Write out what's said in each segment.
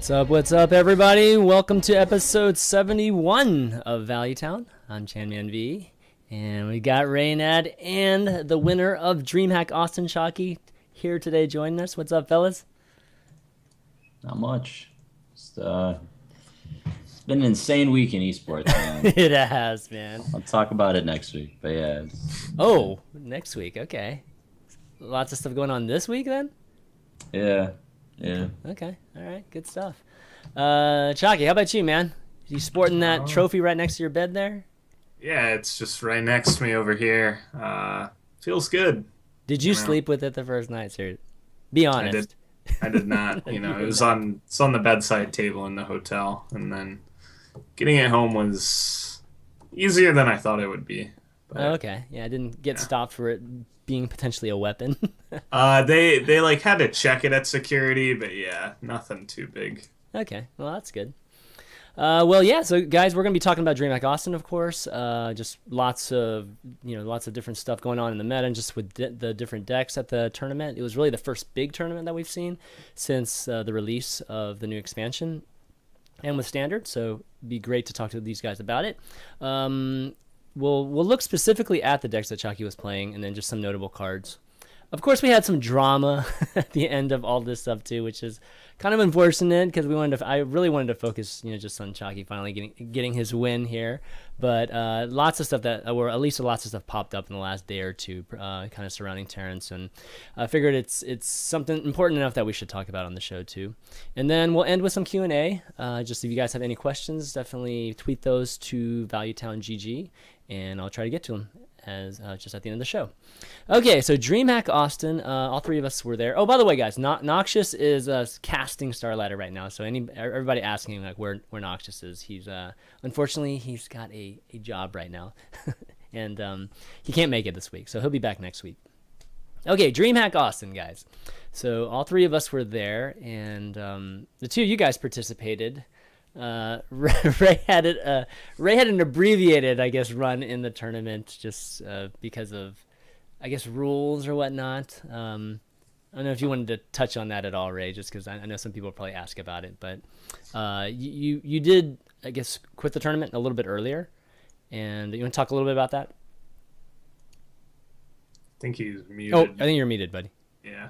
What's up, everybody? Welcome to episode 71 of Value Town. I'm ChanManV, and we got Reynad and the winner of Dreamhack Austin, Chakki, here today joining us. What's up, fellas? Not much. It's been an insane week in esports, man. It has, man. I'll talk about it next week, but yeah. Oh, next week, okay. Lots of stuff going on this week, then? Yeah. Okay, all right, good stuff. Chakki, how about you, man? You sporting that trophy right next to your bed there? Yeah, it's just right next to me over here. Feels good. Did you sleep with it the first night, sir? Be honest. I did not. It's on the bedside table in the hotel, and then getting it home was easier than I thought it would be. But, okay, yeah, I didn't get stopped for it being potentially a weapon. they like had to check it at security, but yeah, nothing too big. Okay, well that's good. Well, yeah. So, guys, we're gonna be talking about Dreamhack Austin, of course. Just lots of different stuff going on in the meta, and just with the different decks at the tournament. It was really the first big tournament that we've seen since the release of the new expansion, and with Standard. So, it'd be great to talk to these guys about it. We'll look specifically at the decks that Chakki was playing, and then just some notable cards. Of course, we had some drama at the end of all this stuff too, which is kind of unfortunate because I really wanted to focus, just on Chakki finally getting his win here. But lots of stuff or at least lots of stuff popped up in the last day or two, kind of surrounding Terrence, and I figured it's something important enough that we should talk about on the show too. And then we'll end with some Q&A. Just if you guys have any questions, definitely tweet those to ValueTownGG, and I'll try to get to them as just at the end of the show. Okay, so Dreamhack Austin, all three of us were there. Oh, by the way, guys, Noxious is casting Starladder right now. So everybody asking like where Noxious is, he's unfortunately he's got a job right now, and he can't make it this week. So he'll be back next week. Okay, Dreamhack Austin, guys. So all three of us were there, and the two of you guys participated. Ray had an abbreviated, I guess, run in the tournament just because of, I guess, rules or whatnot. I don't know if you wanted to touch on that at all, Ray, just because I know some people probably ask about it, but you did, I guess, quit the tournament a little bit earlier, and you want to talk a little bit about that? I think he's muted. Oh, I think you're muted, buddy. Yeah.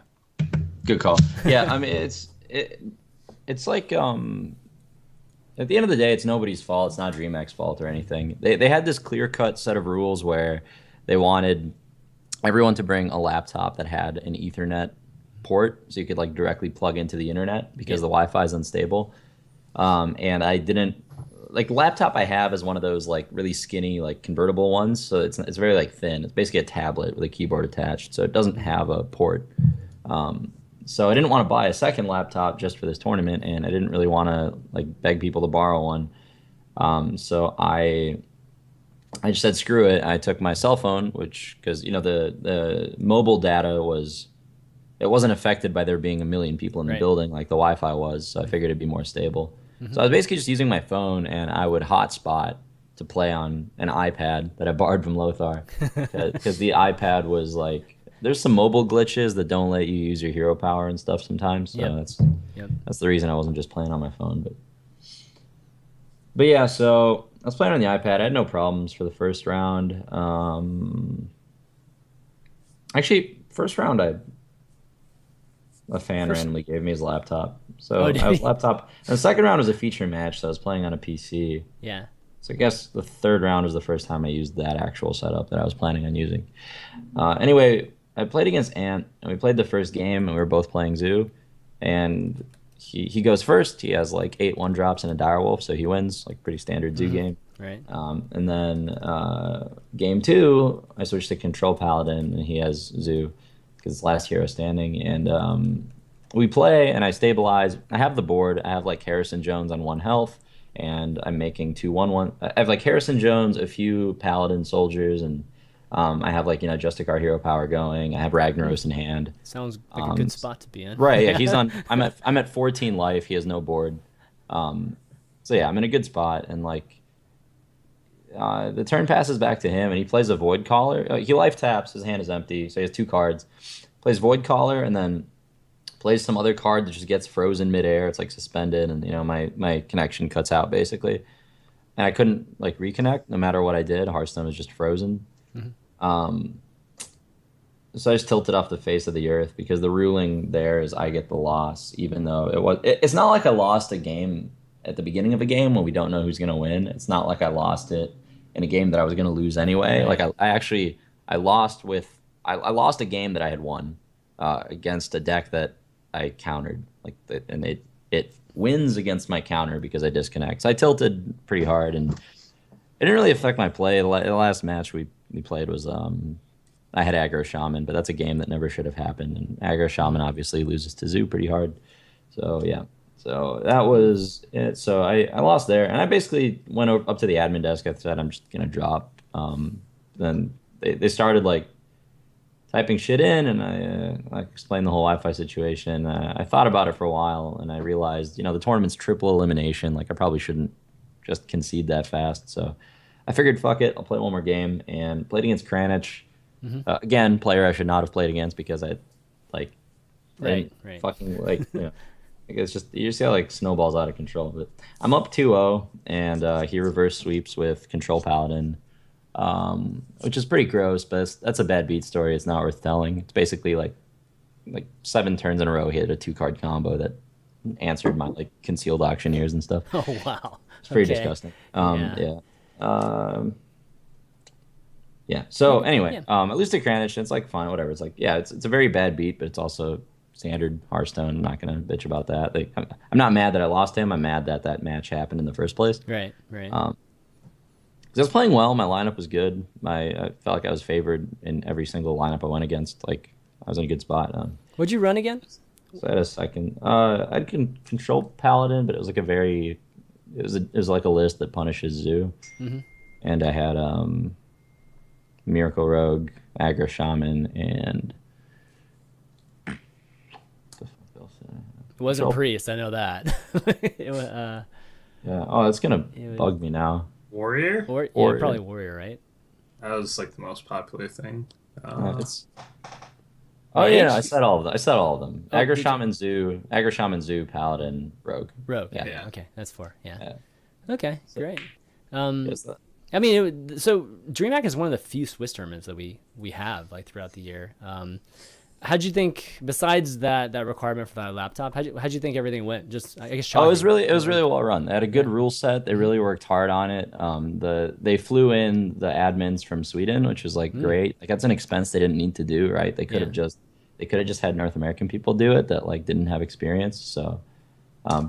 Good call. Yeah, I mean it's like at the end of the day, it's nobody's fault. It's not DreamHack's fault or anything. They had this clear-cut set of rules where they wanted everyone to bring a laptop that had an Ethernet port, so you could like directly plug into the internet because the Wi-Fi is unstable. And I didn't like laptop I have is one of those like really skinny like convertible ones, so it's very like thin. It's basically a tablet with a keyboard attached, so it doesn't have a port. So I didn't want to buy a second laptop just for this tournament, and I didn't really want to like beg people to borrow one. So I just said screw it. I took my cell phone, because the mobile data wasn't affected by there being a million people in the building like the Wi-Fi was. So I figured it'd be more stable. Mm-hmm. So I was basically just using my phone, and I would hotspot to play on an iPad that I borrowed from Lothar, because the iPad was like. There's some mobile glitches that don't let you use your hero power and stuff sometimes. So that's the reason I wasn't just playing on my phone. But yeah, so I was playing on the iPad. I had no problems for the first round. Actually, first round a fan randomly gave me his laptop. So I was laptop. And the second round was a feature match, so I was playing on a PC. Yeah. So I guess the third round was the first time I used that actual setup that I was planning on using. Anyway, I played against Ant, and we played the first game, and we were both playing Zoo, and he goes first. He has like 8 1-drops and a Direwolf, so he wins, like pretty standard Zoo game. Right. And then game 2, I switched to Control Paladin, and he has Zoo, because it's last hero standing, and we play, and I stabilize. I have the board. I have like Harrison Jones on 1 health, and I'm making 2/1/1. I have like Harrison Jones, a few Paladin soldiers, and I have like Justicar hero power going. I have Ragnaros in hand. Sounds like a good spot to be in. Right? Yeah, he's on. I'm at 14 life. He has no board. So yeah, I'm in a good spot, and like the turn passes back to him, and he plays a Void Caller. He life taps. His hand is empty, so he has 2 cards. Plays Void Caller, and then plays some other card that just gets frozen midair. It's like suspended, and my connection cuts out basically, and I couldn't like reconnect no matter what I did. Hearthstone was just frozen. Um, so I just tilted off the face of the earth because the ruling there is I get the loss, even though it's not like I lost a game at the beginning of a game when we don't know who's going to win. It's not like I lost it in a game that I was going to lose anyway. Like I lost I lost a game that I had won against a deck that I countered, and it wins against my counter because I disconnect. So I tilted pretty hard, and it didn't really affect my play. The last match we played was I had aggro shaman, but that's a game that never should have happened. And aggro shaman obviously loses to Zoo pretty hard. So yeah, so that was it. So I lost there, and I basically went up to the admin desk. I said I'm just gonna drop. Then they started like typing shit in, and I explained the whole Wi-Fi situation. I thought about it for a while, and I realized the tournament's triple elimination. Like I probably shouldn't just concede that fast. So I figured, fuck it, I'll play one more game, and played against Kranich. Again, player I should not have played against because I Right. fucking like it's just you see how like snowballs out of control. But I'm up 2-0, and he reverse sweeps with Control Paladin, which is pretty gross, but that's a bad beat story. It's not worth telling. It's basically like 7 turns in a row he hit a 2-card combo that answered my like concealed auctioneers and stuff. Oh wow, It's pretty disgusting. Yeah. So anyway, I lose to Kranich, and it's like fine, whatever. It's like it's a very bad beat, but it's also standard Hearthstone. I'm not gonna bitch about that. I'm not mad that I lost him. I'm mad that match happened in the first place. Right. 'Cause I was playing well. My lineup was good. I felt like I was favored in every single lineup I went against. Like I was in a good spot. What'd you run again? So I had a second. I can control Paladin, but it was like it was like a list that punishes Zoo, and I had Miracle Rogue, Aggro Shaman, and what the fuck else? It wasn't Priest, I know that. It was, yeah. Oh, it's gonna bug me now. Warrior? Warrior. Probably Warrior, right? That was like the most popular thing. It's. Oh yeah, no, I said all of them. Aggro Shaman Zoo, Paladin, Rogue. Yeah. Okay, that's 4. Yeah. Yeah. Okay, great. Yes, I mean, so Dreamhack is one of the few Swiss tournaments that we have like throughout the year. How'd you think, besides that requirement for that laptop, how'd you think everything went? Just, I guess, Chakki. It was really well run. They had a good rule set. They really worked hard on it. They flew in the admins from Sweden, which was like great. Like that's an expense they didn't need to do, right? They could have just had North American people do it that like didn't have experience. So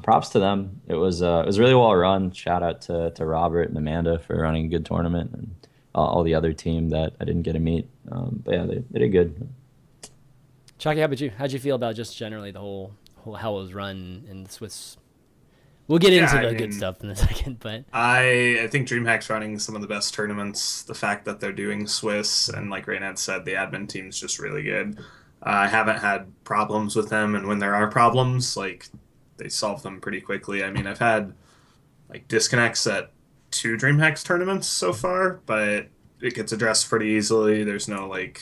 props to them. It was really well run. Shout out to Robert and Amanda for running a good tournament, and all the other team that I didn't get to meet. But yeah, they did good. Chakki, how about you? How'd you feel about just generally the whole how it was run in the Swiss? We'll get into the good stuff in a second, but I think DreamHack's running some of the best tournaments. The fact that they're doing Swiss, and like Reynad said, the admin team's just really good. I haven't had problems with them, and when there are problems, like they solve them pretty quickly. I mean, I've had like disconnects at 2 DreamHacks tournaments so far, but it gets addressed pretty easily. There's no like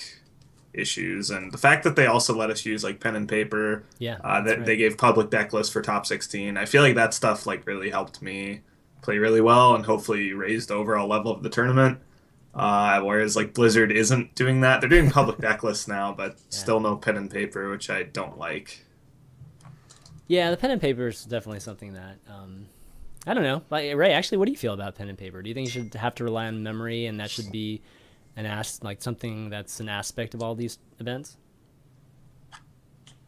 issues, and the fact that they also let us use like pen and paper, they gave public deck lists for top 16. I feel like that stuff like really helped me play really well, and hopefully raised the overall level of the tournament. Whereas like Blizzard isn't doing that. They're doing public deck lists now, but still no pen and paper, which I don't like. Yeah, the pen and paper is definitely something that I don't know. Like Ray, actually, what do you feel about pen and paper? Do you think you should have to rely on memory, and that should be something that's an aspect of all these events?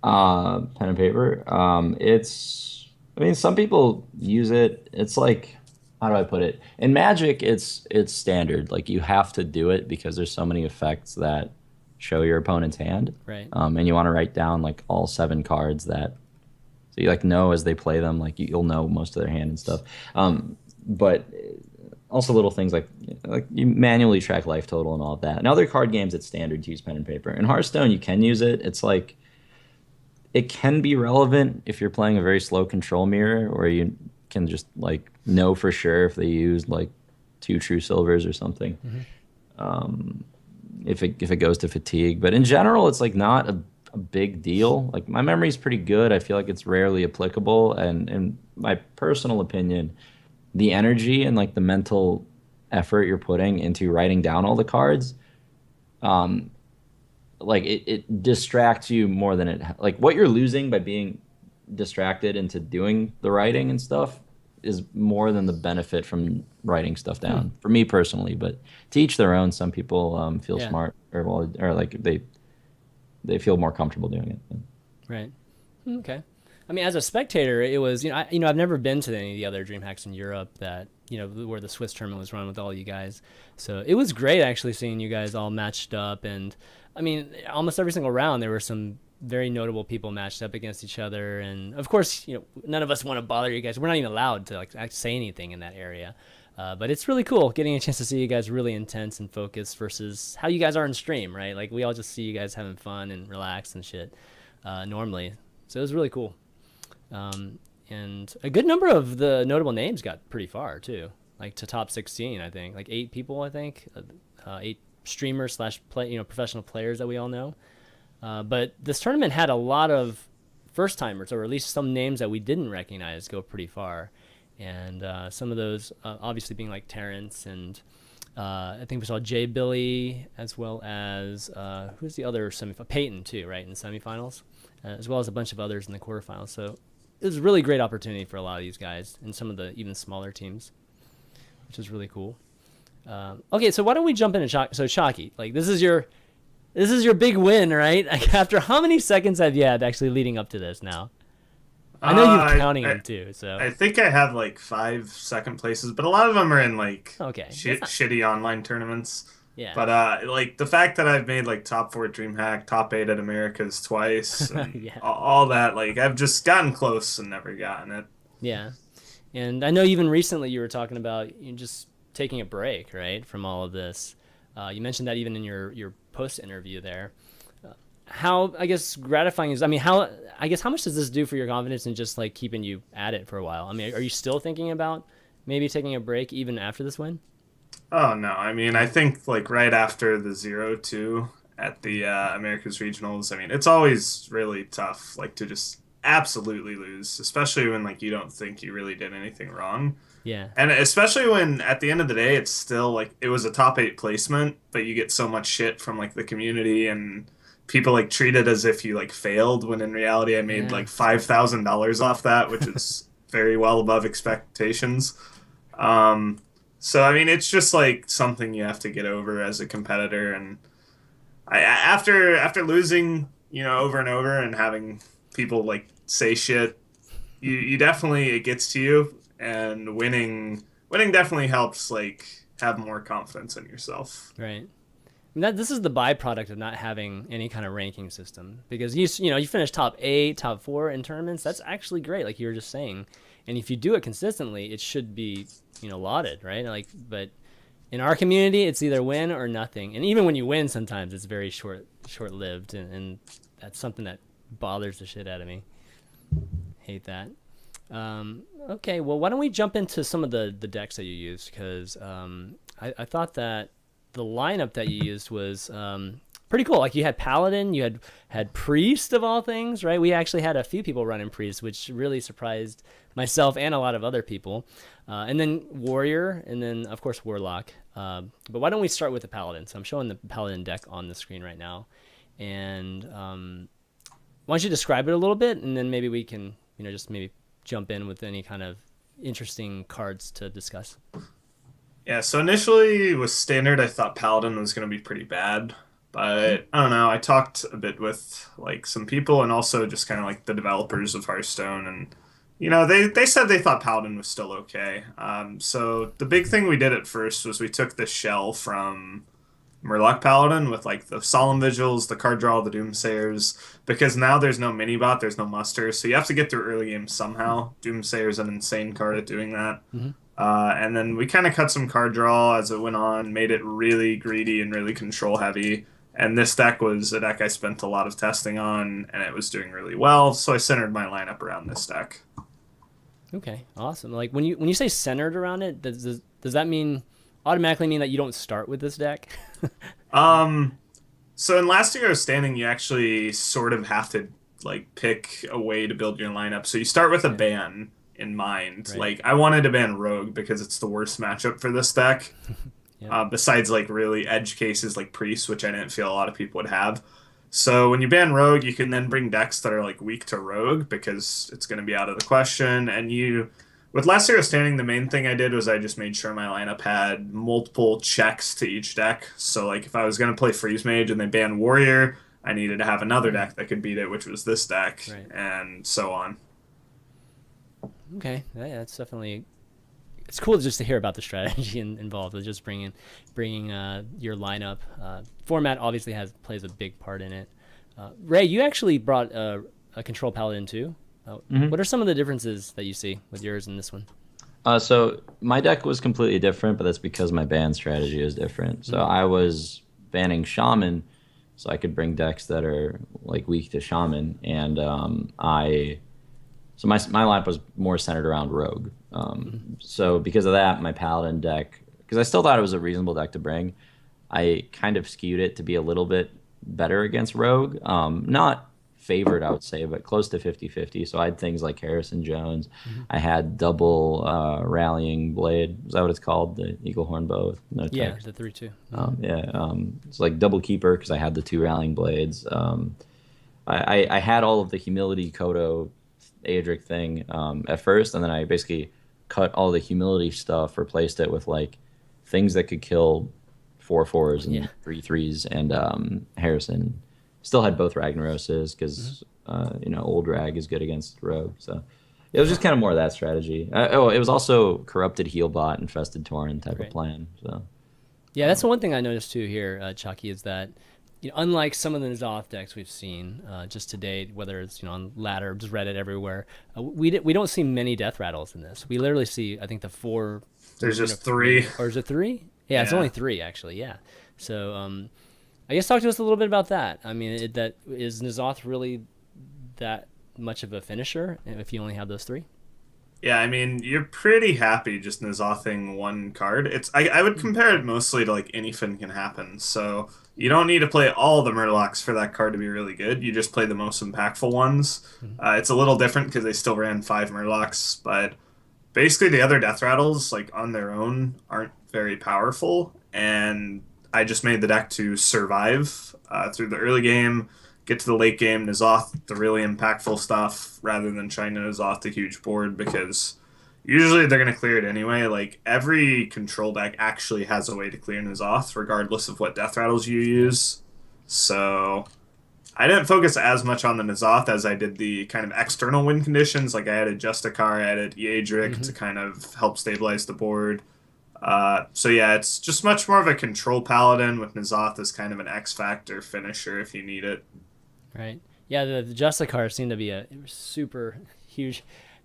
Pen and paper. I mean, some people use it. It's like, how do I put it? In Magic, it's standard. Like you have to do it because there's so many effects that show your opponent's hand. Right. And you want to write down like all 7 cards so you like know as they play them. Like you'll know most of their hand and stuff. But also little things like you manually track life total and all of that. In other card games, it's standard to use pen and paper. In Hearthstone, you can use it. It's like it can be relevant if you're playing a very slow control mirror, or you can just like know for sure if they used like 2 true silvers or something. If it goes to fatigue, but in general, it's like not a big deal. Like my memory's pretty good. I feel like it's rarely applicable, and in my personal opinion, the energy and like the mental effort you're putting into writing down all the cards, um, like it distracts you more than like what you're losing by being distracted into doing the writing and stuff is more than the benefit from writing stuff down for me personally. But to each their own. Some people feel smart or like they feel more comfortable doing it. Right. Okay. I mean, as a spectator, it was, I've never been to any of the other DreamHacks in Europe that, where the Swiss tournament was run with all you guys. So it was great actually seeing you guys all matched up. And I mean, almost every single round, there were some very notable people matched up against each other. And of course, none of us want to bother you guys. We're not even allowed to like say anything in that area. But it's really cool getting a chance to see you guys really intense and focused versus how you guys are in stream, right? Like we all just see you guys having fun and relaxed and shit normally. So it was really cool. And a good number of the notable names got pretty far too, like to top 16, I think, like 8 people, I think, 8 streamers / professional players that we all know. But this tournament had a lot of first timers, or at least some names that we didn't recognize go pretty far. And some of those obviously being like Terrence and I think we saw Jay Billy, as well as who's the other Peyton too, right, in the semifinals, as well as a bunch of others in the quarterfinals. So it was a really great opportunity for a lot of these guys and some of the even smaller teams, which is really cool. Okay, so why don't we jump into Chakki? Like this is your big win, right? Like, after how many seconds have you had actually leading up to this now? I know you're counting them too, so I think I have like 5 second places, but a lot of them are in like shitty online tournaments. Yeah. But like the fact that I've made like top 4 at DreamHack, top 8 at Americas twice, and all that, like I've just gotten close and never gotten it. Yeah. And I know even recently you were talking about just taking a break, right, from all of this. You mentioned that even in your post interview there. How, I guess, gratifying is, how much does this do for your confidence in just like keeping you at it for a while? I mean, are you still thinking about maybe taking a break even after this win? Oh no, I mean, I think like right after the 0-2 at the Americas Regionals, I mean, it's always really tough like to just absolutely lose, especially when like you don't think you really did anything wrong. Yeah. And especially when at the end of the day it's still like it was a top 8 placement, but you get so much shit from like the community and people like treat it as if you like failed, when in reality I made like $5,000 off that, which is very well above expectations. So I mean, it's just like something you have to get over as a competitor. And after losing, over and over and having people like say shit, you definitely, it gets to you. And winning definitely helps like have more confidence in yourself. Right. This is the byproduct of not having any kind of ranking system, because you finish top 8, top 4 in tournaments. That's actually great, like you were just saying. And if you do it consistently, it should be lauded, right? Like, but in our community, it's either win or nothing. And even when you win, sometimes it's very short-lived, and that's something that bothers the shit out of me. Hate that. Okay, well, why don't we jump into some of the decks that you used, because I thought that the lineup that you used was pretty cool. Like you had Paladin, you had Priest of all things, right? We actually had a few people running Priest, which really surprised myself and a lot of other people. And then Warrior, and then of course Warlock. But why don't we start with the Paladin? So I'm showing the Paladin deck on the screen right now. And why don't you describe it a little bit, and then maybe we can, just maybe jump in with any kind of interesting cards to discuss. Yeah, so initially with Standard, I thought Paladin was going to be pretty bad. But I don't know, I talked a bit with like some people and also just kind of like the developers of Hearthstone. And, they said they thought Paladin was still okay. So the big thing we did at first was we took the shell from Murloc Paladin with like the Solemn Vigils, the card draw, the Doomsayers, because now there's no mini-bot, there's no muster, so you have to get through early game somehow. Doomsayer's an insane card at doing that. Mm-hmm. And then we kind of cut some card draw as it went on, made it really greedy and really control heavy. And this deck was a deck I spent a lot of testing on, and it was doing really well, so I centered my lineup around this deck. Okay, awesome. Like when you say centered around it, does that automatically mean that you don't start with this deck? So in Last Hero Standing, you actually sort of have to like pick a way to build your lineup. So you start with a Yeah. ban in mind. Right. Like I wanted to ban Rogue because it's the worst matchup for this deck. Yep. Besides like really edge cases like Priest, which I didn't feel a lot of people would have. So when you ban Rogue, you can then bring decks that are like weak to Rogue because it's going to be out of the question. And you, with Last Hero Standing, the main thing I did was I just made sure my lineup had multiple checks to each deck. So like if I was going to play Freeze Mage and they ban Warrior, I needed to have another deck that could beat it, which was this deck, Right. and so on. Okay, yeah, that's definitely. It's cool just to hear about the strategy involved with just bringing your lineup. Format obviously plays a big part in it. Ray, you actually brought a control paladin too. What are some of the differences that you see with yours and this one? So my deck was completely different, but that's because my ban strategy is different. So I was banning Shaman, so I could bring decks that are like weak to Shaman, and so my lineup was more centered around Rogue. So because of that, my Paladin deck, because I still thought it was a reasonable deck to bring, I kind of skewed it to be a little bit better against Rogue. Not favored, I would say, but close to 50-50. So I had things like Harrison Jones. I had double Rallying Blade. Is that what it's called? The Eagle Horn Bow with no Yeah, text. the 3/2. It's like double Keeper because I had the 2 Rallying Blades. I had all of the Humility Kodo Aedric thing at first, and then I basically cut all the Humility stuff, replaced it with like things that could kill 4/4s and 3/3s, and Harrison still had both Ragnaroses because old Rag is good against Rogue, so it was just kind of more of that strategy. It was also Corrupted Healbot, Infested Tauren type of plan. So yeah, that's the one thing I noticed too here, Chakki, is that unlike some of the N'Zoth decks we've seen just to date, whether it's on ladder, just Reddit everywhere, we don't see many death rattles in this. We literally see, I think, the 4. There's just 3. Or is it 3? Yeah, it's only 3 actually. Yeah. So I guess talk to us a little bit about that. I mean, is N'Zoth really that much of a finisher if you only have those 3? Yeah, I mean, you're pretty happy just N'Zothing one card. I would compare it mostly to like anything can happen. So you don't need to play all the Murlocs for that card to be really good. You just play the most impactful ones. It's a little different because they still ran 5 Murlocs, but basically the other Death Rattles, like on their own, aren't very powerful. And I just made the deck to survive through the early game, get to the late game, N'Zoth the really impactful stuff, rather than trying to N'Zoth the huge board, because usually they're going to clear it anyway. Like, every control deck actually has a way to clear N'Zoth, regardless of what Death Rattles you use. So I didn't focus as much on the N'Zoth as I did the kind of external win conditions. Like, I added Justicar, I added Eadric to kind of help stabilize the board. So yeah, it's just much more of a control paladin with N'Zoth as kind of an X-Factor finisher if you need it. Right. Yeah, the Justicar seemed to be a super huge,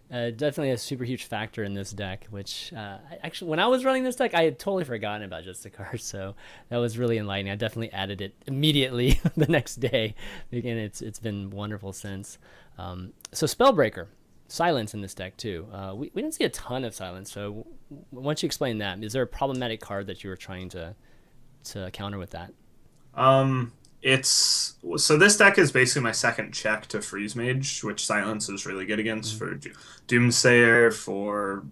definitely a super huge factor in this deck, which actually, when I was running this deck, I had totally forgotten about Justicar, so that was really enlightening. I definitely added it immediately the next day. Again, it's been wonderful since. So Spellbreaker, silence in this deck too. We didn't see a ton of silence, so why don't you explain that? Is there a problematic card that you were trying to counter with that? So this deck is basically my second check to Freeze Mage, which silence is really good against for Doomsayer, for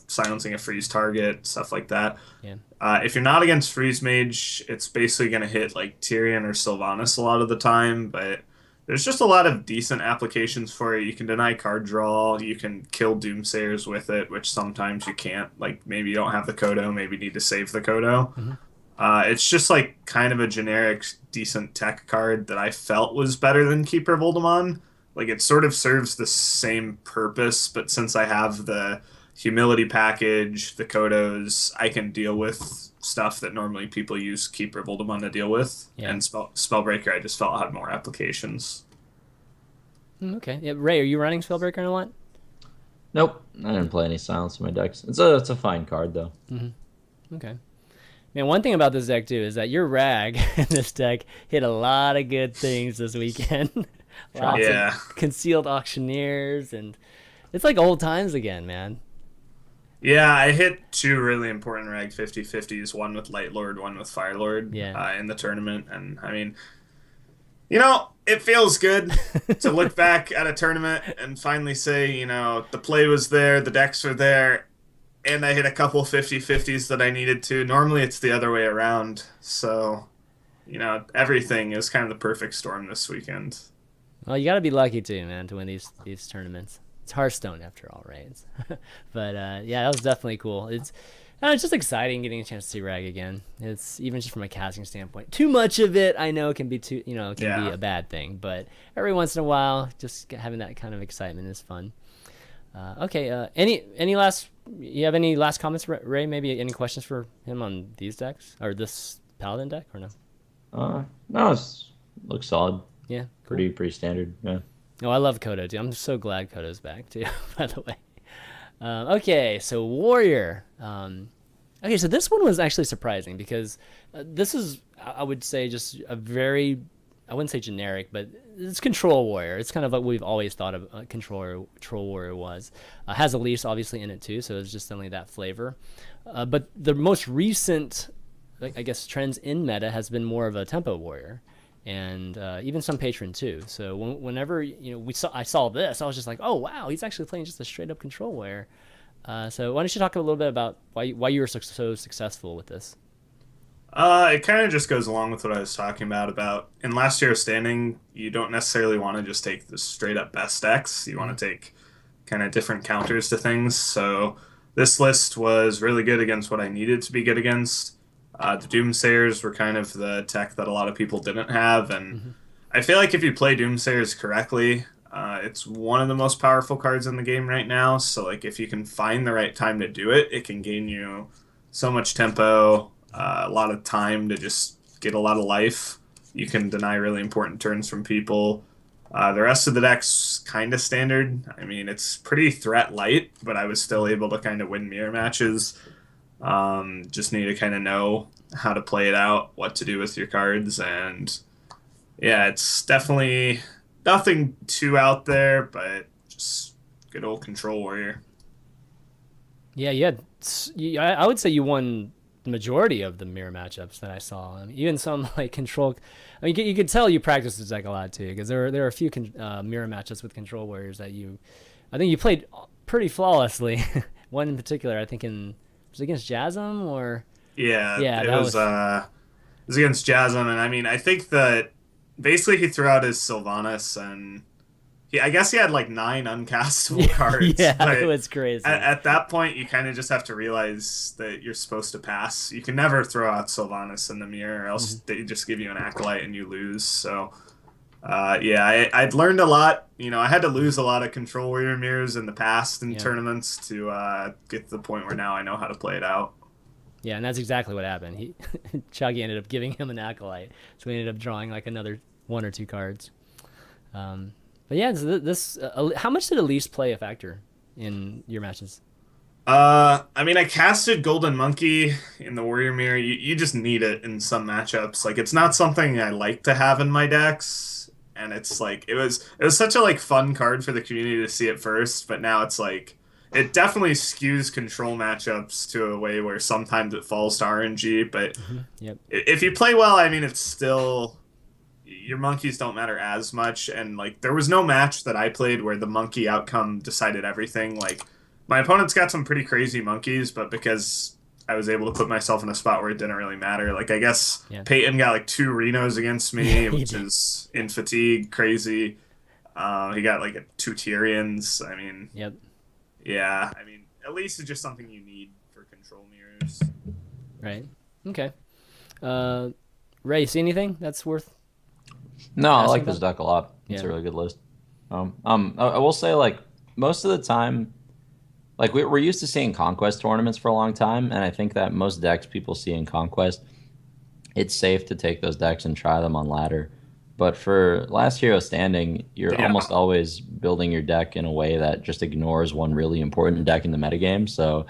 silencing a freeze target, stuff like that. Yeah. If you're not against Freeze Mage, it's basically going to hit like Tyrion or Sylvanas a lot of the time, but there's just a lot of decent applications for it. You can deny card draw, you can kill Doomsayers with it, which sometimes you can't. Like, maybe you don't have the Kodo, maybe you need to save the Kodo. It's just like kind of a generic decent tech card that I felt was better than Keeper of Voldemon. Like, it sort of serves the same purpose, but since I have the humility package, the Kodos, I can deal with stuff that normally people use Keeper of Voldemon to deal with. Yeah. And Spellbreaker, I just felt had more applications. Okay. Yeah, Ray, are you running Spellbreaker a lot? nope, I didn't play any silence in my decks. It's a fine card though. Okay. Man, one thing about this deck too is that your Rag in this deck hit a lot of good things this weekend. Lots of concealed auctioneers, and it's like old times again, man. Yeah, I hit 2 really important Rag 50/50s, one with Light Lord, one with Fire Lord, Yeah. in the tournament. And I mean, It feels good to look back at a tournament and finally say, the play was there, the decks are there, and I hit a couple 50-50s that I needed to. Normally it's the other way around. So, everything is kind of the perfect storm this weekend. Well, you got to be lucky too, man, to win these tournaments. It's Hearthstone after all, right? But yeah, that was definitely cool. It's just exciting getting a chance to see Rag again. It's even just from a casting standpoint. Too much of it, I know, can be be a bad thing. But every once in a while, just having that kind of excitement is fun. Okay. Any last? You have any last comments, Ray? Maybe any questions for him on these decks or this Paladin deck or no? No, it looks solid. Yeah. Cool. Pretty standard. Yeah. Oh, I love Kodo too. I'm so glad Kodo's back too. By the way. Okay, so Warrior. Okay, so this one was actually surprising because this is, I would say, just a very, I wouldn't say generic, but it's Control Warrior. It's kind of like we've always thought of Control Warrior was. Has Elise obviously in it too, so it's just only that flavor. But the most recent, I guess, trends in meta has been more of a Tempo Warrior. And even some Patron too. So whenever I saw this, I was just like, oh wow, he's actually playing just a straight up Control Warrior. So why don't you talk a little bit about why you were so successful with this? It kind of just goes along with what I was talking about in last year's standing. You don't necessarily want to just take the straight up best decks. You want to take kind of different counters to things. So this list was really good against what I needed to be good against. The Doomsayers were kind of the tech that a lot of people didn't have, and I feel like if you play Doomsayers correctly, it's one of the most powerful cards in the game right now. So, like, if you can find the right time to do it, it can gain you so much tempo, a lot of time to just get a lot of life. You can deny really important turns from people. The rest of the deck's kind of standard. I mean, it's pretty threat light, but I was still able to kind of win mirror matches. Just need to kind of know how to play it out, what to do with your cards, and yeah, it's definitely nothing too out there, but just good old Control Warrior. Yeah, I would say you won the majority of the mirror matchups that I saw. I mean, even some like Control. I mean, you could tell you practiced this deck a lot too, because there are a few mirror matchups with Control Warriors that I think you played pretty flawlessly. One in particular, I think was it against Jasm or? Yeah, it was against Jasm, and I mean, I think that basically he threw out his Sylvanas, and I guess he had like 9 uncastable cards. Yeah, it was crazy. At that point, you kind of just have to realize that you're supposed to pass. You can never throw out Sylvanas in the mirror, or else they just give you an Acolyte and you lose. So, I'd learned a lot. I had to lose a lot of Control Warrior mirrors in the past in tournaments to get to the point where now I know how to play it out. Yeah, and that's exactly what happened. Chakki ended up giving him an Acolyte, so we ended up drawing like another 1 or 2 cards. But yeah, how much did Elise play a factor in your matches? I mean, I casted Golden Monkey in the Warrior Mirror. You just need it in some matchups. Like, it's not something I like to have in my decks, and it's like it was such a like fun card for the community to see it first. But now it's like it definitely skews control matchups to a way where sometimes it falls to RNG. But if you play well, I mean, it's still your monkeys don't matter as much. And like there was no match that I played where the monkey outcome decided everything. Like my opponents got some pretty crazy monkeys, but because I was able to put myself in a spot where it didn't really matter. Like I guess Peyton got like 2 Renos against me, which is in fatigue crazy. He got like 2 Tyrians. I mean, yeah. I mean, at least it's just something you need for control mirrors. Right. Okay. Ray, see anything that's worth? No, I like this deck a lot. It's a really good list. I will say, like, most of the time, like, we're used to seeing Conquest tournaments for a long time, and I think that most decks people see in Conquest, it's safe to take those decks and try them on ladder. But for Last Hero Standing, you're almost always building your deck in a way that just ignores one really important deck in the metagame. So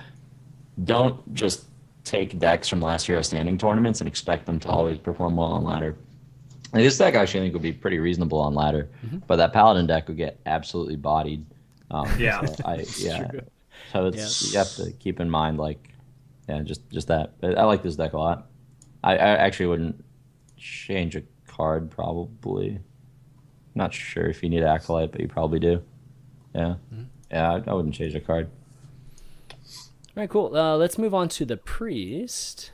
don't just take decks from Last Hero Standing tournaments and expect them to always perform well on ladder. Like, this deck actually I think would be pretty reasonable on ladder, but that Paladin deck would get absolutely bodied. So it's you have to keep in mind, like, just that. But I like this deck a lot. I actually wouldn't change a card probably. Not sure if you need Acolyte, but you probably do. Yeah. Yeah, I wouldn't change a card. All right, cool. Let's move on to the priest.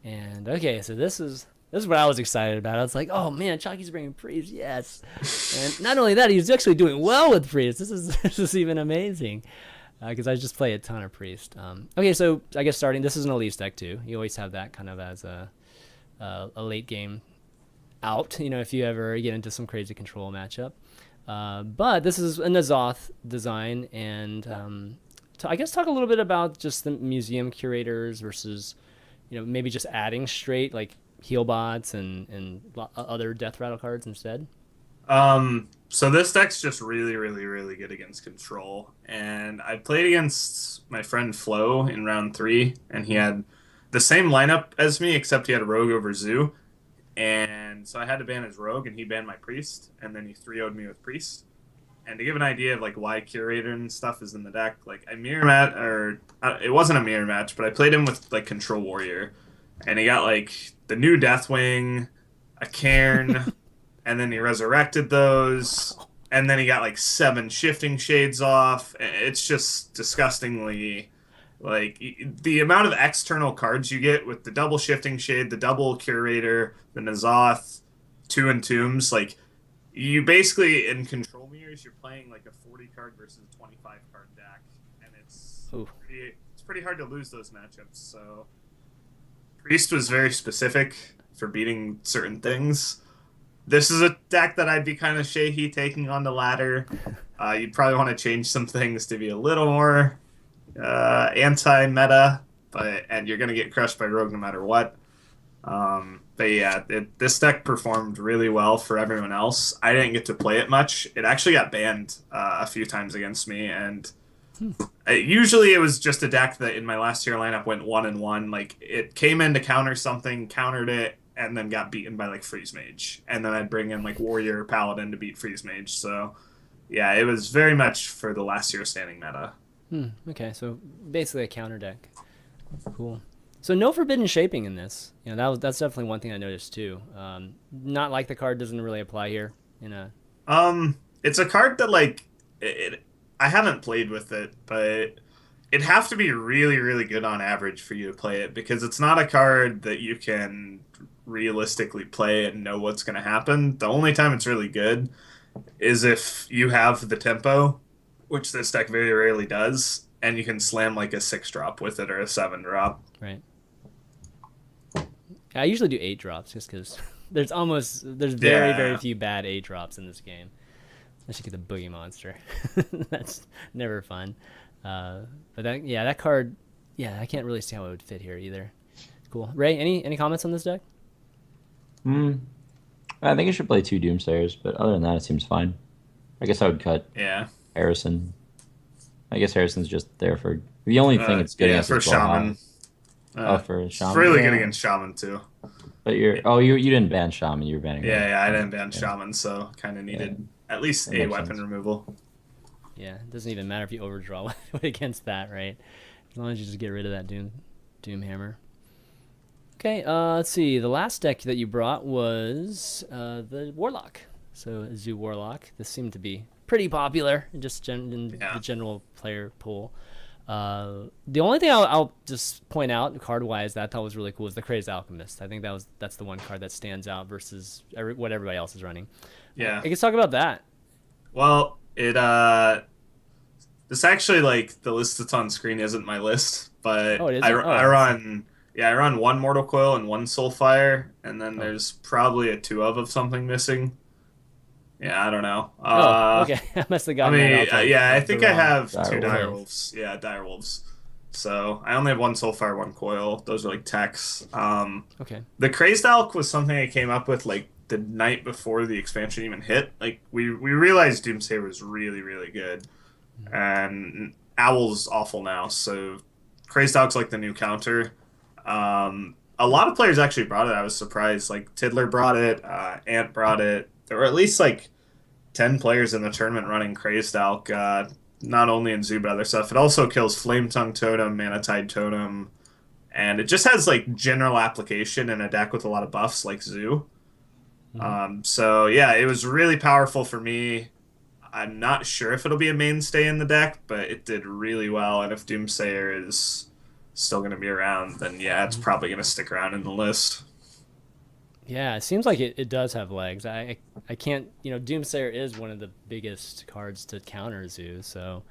And okay, so this is what I was excited about. I was like, oh man, Chakki's bringing priest, yes. And not only that, he's actually doing well with priest. This is even amazing. Because I just play a ton of priest. Okay, so I guess starting, this is an Elise deck too. You always have that kind of as a late game out, if you ever get into some crazy control matchup. But this is a N'Zoth design, and I guess talk a little bit about just the museum curators versus, maybe just adding straight like heal bots and other death rattle cards instead. So this deck's just really, really, really good against control. And I played against my friend Flo in round 3, and he had the same lineup as me, except he had Rogue over Zoo. And so I had to ban his Rogue, and he banned my Priest, and then he 3-0'd me with Priest. And to give an idea of like why Curator and stuff is in the deck, like I mirror match, or it wasn't a mirror match, but I played him with like Control Warrior, and he got like the new Deathwing, a Cairn, and then he resurrected those, and then he got like 7 Shifting Shades off. It's just disgustingly, like, the amount of external cards you get with the double Shifting Shade, the double Curator, the N'Zoth, 2 Entombs, like, you basically, in Control Mirrors, you're playing like a 40 card versus a 25 card deck, and it's pretty hard to lose those matchups. So Priest was very specific for beating certain things. This is a deck that I'd be kind of shaky taking on the ladder. You'd probably want to change some things to be a little more anti-meta, and you're going to get crushed by Rogue no matter what. But yeah, this deck performed really well for everyone else. I didn't get to play it much. It actually got banned a few times against me, and usually it was just a deck that in my last tier lineup went 1-1. Like, it came in to counter something, countered it, and then got beaten by like Freeze Mage. And then I'd bring in like Warrior Paladin to beat Freeze Mage. So yeah, it was very much for the last year standing meta. Okay, so basically a counter deck. Cool. So no forbidden shaping in this. That's definitely one thing I noticed too. Not like the card doesn't really apply here. It's a card that like I haven't played with it, but it'd have to be really, really good on average for you to play it, because it's not a card that you can realistically play and know what's going to happen. The only time it's really good is if you have the tempo, which this deck very rarely does, and you can slam like a 6-drop with it or a 7-drop. Right. I usually do 8 drops just because there's very few bad 8 drops in this game. I should get the Boogie Monster. That's never fun. But that card, I can't really see how it would fit here either. Cool. Ray, any comments on this deck? I think I should play 2 Doomsayers, but other than that, it seems fine. I guess I would cut Harrison. I guess Harrison's just there for the only thing it's good against for is Shaman. For Shaman. It's really good against Shaman too. But you didn't ban Shaman, you were banning. I didn't ban Shaman, so kind of needed at least a weapon removal. Yeah, it doesn't even matter if you overdraw against that, right? As long as you just get rid of that Doom Hammer. Okay, let's see. The last deck that you brought was the Warlock. So Zoo Warlock. This seemed to be pretty popular in the general player pool. The only thing I'll just point out card-wise that I thought was really cool is the Crazed Alchemist. I think that's the one card that stands out versus what everybody else is running. Yeah. I guess talk about that. Well, this actually, like, the list that's on screen isn't my list, but I run 1 Mortal Coil and 1 Soulfire, and then there's probably a 2 of something missing. Yeah, I don't know. Okay. I must have gotten I think I have 2 Direwolves. Yeah, Direwolves. So I only have 1 Soulfire, 1 Coil. Those are like techs. Okay. The Crazed Alch was something I came up with like the night before the expansion even hit. Like we realized Doomsayer was really, really good. And Owl's awful now, so Crazed Alch's like the new counter. A lot of players actually brought it. I was surprised. Like Tiddler brought it, Ant brought it. There were at least like 10 players in the tournament running Crazed Alch, not only in Zoo but other stuff. It also kills Flame Tongue Totem, Manatide Totem, and it just has like general application in a deck with a lot of buffs like Zoo. So yeah, it was really powerful for me. I'm not sure if it'll be a mainstay in the deck, but it did really well. And if Doomsayer is still going to be around, then yeah, it's probably going to stick around in the list. Yeah, it seems like it does have legs. I can't, Doomsayer is one of the biggest cards to counter Zoo. So,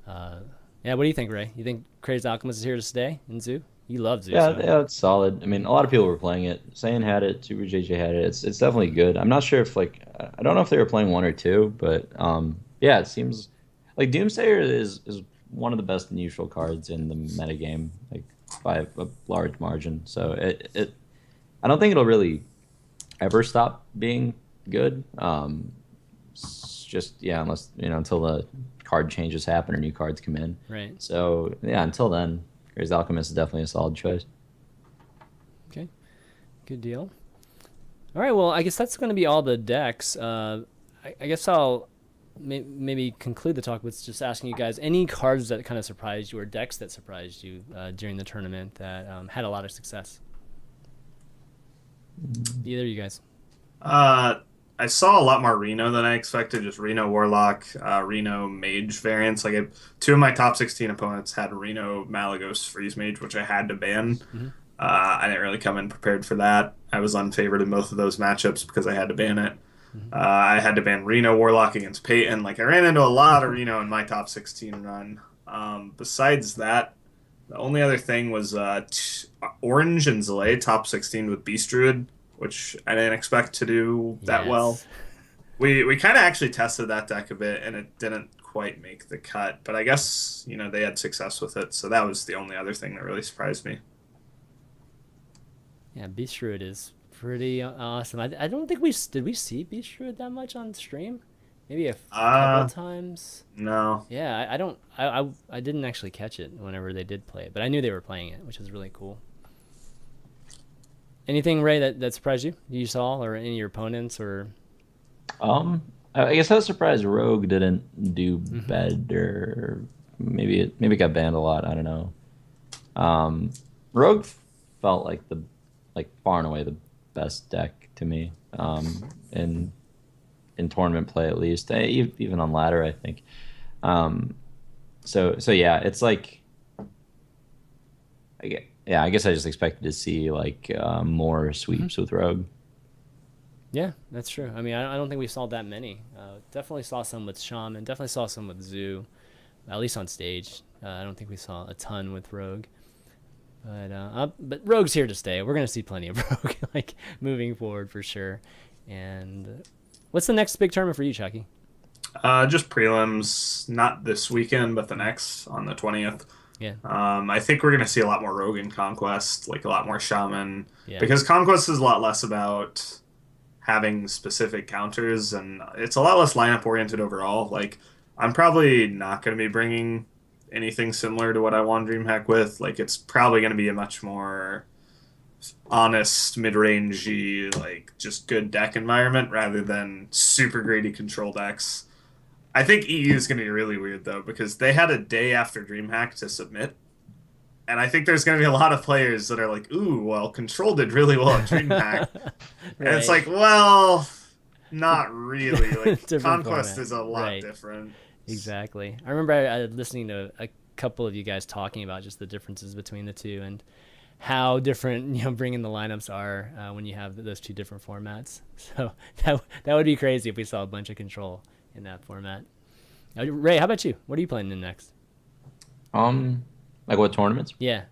yeah, what do you think, Ray? You think Crazed Alchemist is here to stay in Zoo? You love Zoo, Yeah, so. yeah, it's solid. I mean, a lot of people were playing it. Saiyan had it, Super JJ had it. It's definitely good. I'm not sure if like I don't know if they were playing one or two, but yeah, it seems like Doomsayer is one of the best neutral cards in the metagame, like by a large margin. So it I don't think it'll really ever stop being good. It's just yeah, unless until the card changes happen or new cards come in. Right. So yeah, until then, Crazed Alchemist is definitely a solid choice. Okay. Good deal. All right, well, I guess that's going to be all the decks. I guess I'll maybe conclude the talk with just asking you guys any cards that kind of surprised you or decks that surprised you during the tournament that had a lot of success. Either of you guys. I saw a lot more Reno than I expected. Just Reno Warlock, Reno Mage variants. Two of my top 16 opponents had Reno Malagos Freeze Mage, which I had to ban. I didn't really come in prepared for that. I was unfavored in both of those matchups because I had to ban it. I had to ban Reno Warlock against Peyton. I ran into a lot of Reno in my top 16 run. Besides that, the only other thing was Orange and Zalay top 16 with Beast Druid, which I didn't expect to do that well. We kind of actually tested that deck a bit, and it didn't quite make the cut. But I guess they had success with it, so that was the only other thing that really surprised me. Yeah, Beast Druid is pretty awesome. I don't think we see Beast Druid that much on stream. Maybe a couple times. No. Yeah, I don't. I didn't actually catch it whenever they did play it, but I knew they were playing it, which was really cool. Anything, Ray, that surprised you saw, or any of your opponents, or? I guess I was surprised Rogue didn't do better. Maybe it got banned a lot. I don't know. Rogue felt like far and away the best deck to me. In tournament play at least, even on ladder, I think. So yeah, it's like, I guess I just expected to see more sweeps with Rogue. Yeah, that's true. I mean, I don't think we saw that many. Definitely saw some with Shaman. Definitely saw some with Zoo, at least on stage. I don't think we saw a ton with Rogue. But Rogue's here to stay. We're gonna see plenty of Rogue moving forward for sure. And what's the next big tournament for you, Chakki? Just prelims, not this weekend, but the next on the 20th. Yeah. I think we're gonna see a lot more Rogue in Conquest, a lot more Shaman, Yeah. because Conquest is a lot less about having specific counters, and it's a lot less lineup oriented overall. I'm probably not gonna be bringing anything similar to what I won Dreamhack with. It's probably gonna be a much more honest, mid-rangey, just good deck environment rather than super greedy control decks. I think EU is going to be really weird, though, because they had a day after Dreamhack to submit. And I think there's going to be a lot of players that are like, ooh, well, Control did really well at Dreamhack. And it's well, not really. Conquest format. is a lot different. Exactly. I remember listening to a couple of you guys talking about just the differences between the two and how different bringing the lineups are when you have those two different formats. So that would be crazy if we saw a bunch of Control in that format. Ray, how about you? What are you playing in next? What tournaments? Yeah,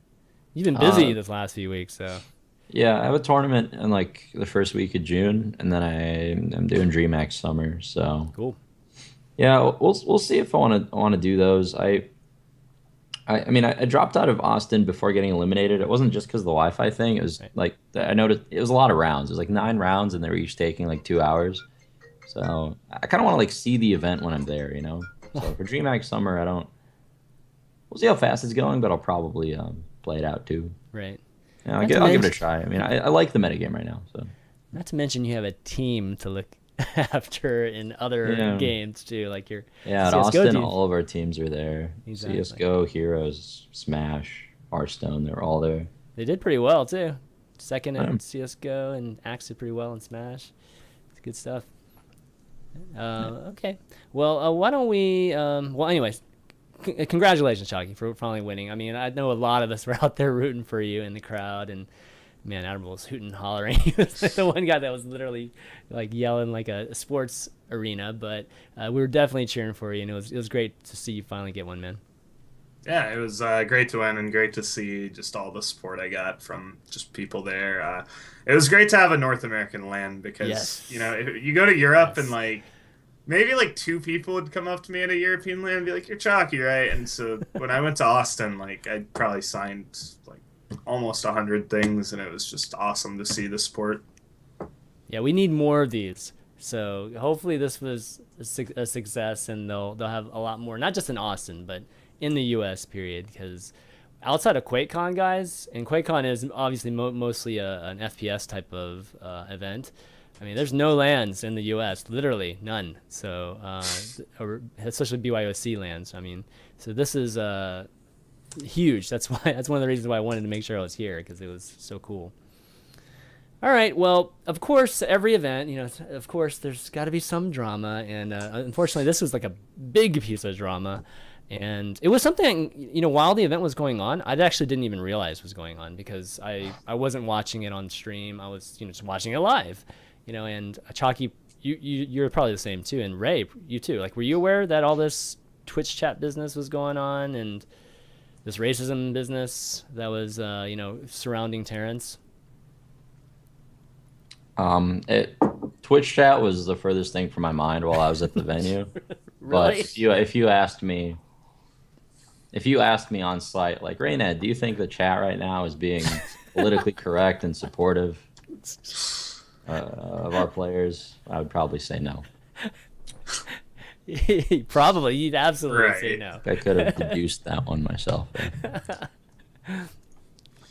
you've been busy this last few weeks, so. Yeah, I have a tournament in the first week of June, and then I'm doing Dreamhack Summer. So cool. Yeah, we'll see if I want to do those. I mean, I dropped out of Austin before getting eliminated. It wasn't just because of the Wi-Fi thing. It was I noticed it was a lot of rounds. It was 9 rounds, and they were each taking 2 hours. So I kind of want to see the event when I'm there, So for Dreamhack Summer, we'll see how fast it's going, but I'll probably play it out too. Right. Yeah, I'll give it a try. I mean, I like the metagame right now. So. Not to mention you have a team to look after in other games too, your at CSGO Austin, team. All of our teams are there. Exactly. CSGO, Heroes, Smash, Hearthstone, they're all there. They did pretty well too. Second in CSGO, and Axe did pretty well in Smash. Good stuff. Okay. Well, why don't we? Well, anyways, congratulations, Chakki, for finally winning. I mean, I know a lot of us were out there rooting for you in the crowd, and man, Admiral was hooting and hollering. He was like the one guy that was literally like yelling like a sports arena. But we were definitely cheering for you, and it was great to see you finally get one, man. Yeah, it was great to win and great to see just all the support I got from just people there. It was great to have a North American land because, Yes. if you go to Europe and Yes. like maybe like two people would come up to me at a European land and be like, "You're Chalky, right?" And so when I went to Austin, like I probably signed like almost 100 things, and it was just awesome to see the support. Yeah, we need more of these. So hopefully this was a success, and they'll have a lot more, not just in Austin, but in the U.S. period. Because outside of QuakeCon, guys, and QuakeCon is obviously mostly an FPS type of event. I mean, there's no lands in the U.S., literally none. So, especially BYOC lands. I mean, so this is huge. That's one of the reasons why I wanted to make sure I was here, because it was so cool. All right. Well, of course, every event, of course, there's got to be some drama, and unfortunately, this was like a big piece of drama, and it was something, while the event was going on, I actually didn't even realize was going on because I wasn't watching it on stream. I was, just watching it live, and Chalky, you're probably the same too, and Ray, you too. Like, were you aware that all this Twitch chat business was going on and this racism business that was, surrounding Terrence? Twitch chat was the furthest thing from my mind while I was at the venue. Really? But if you asked me on site, like, Reynad, do you think the chat right now is being politically correct and supportive of our players? I would probably say no. Probably, you'd absolutely say Right. no. I could have deduced that one myself.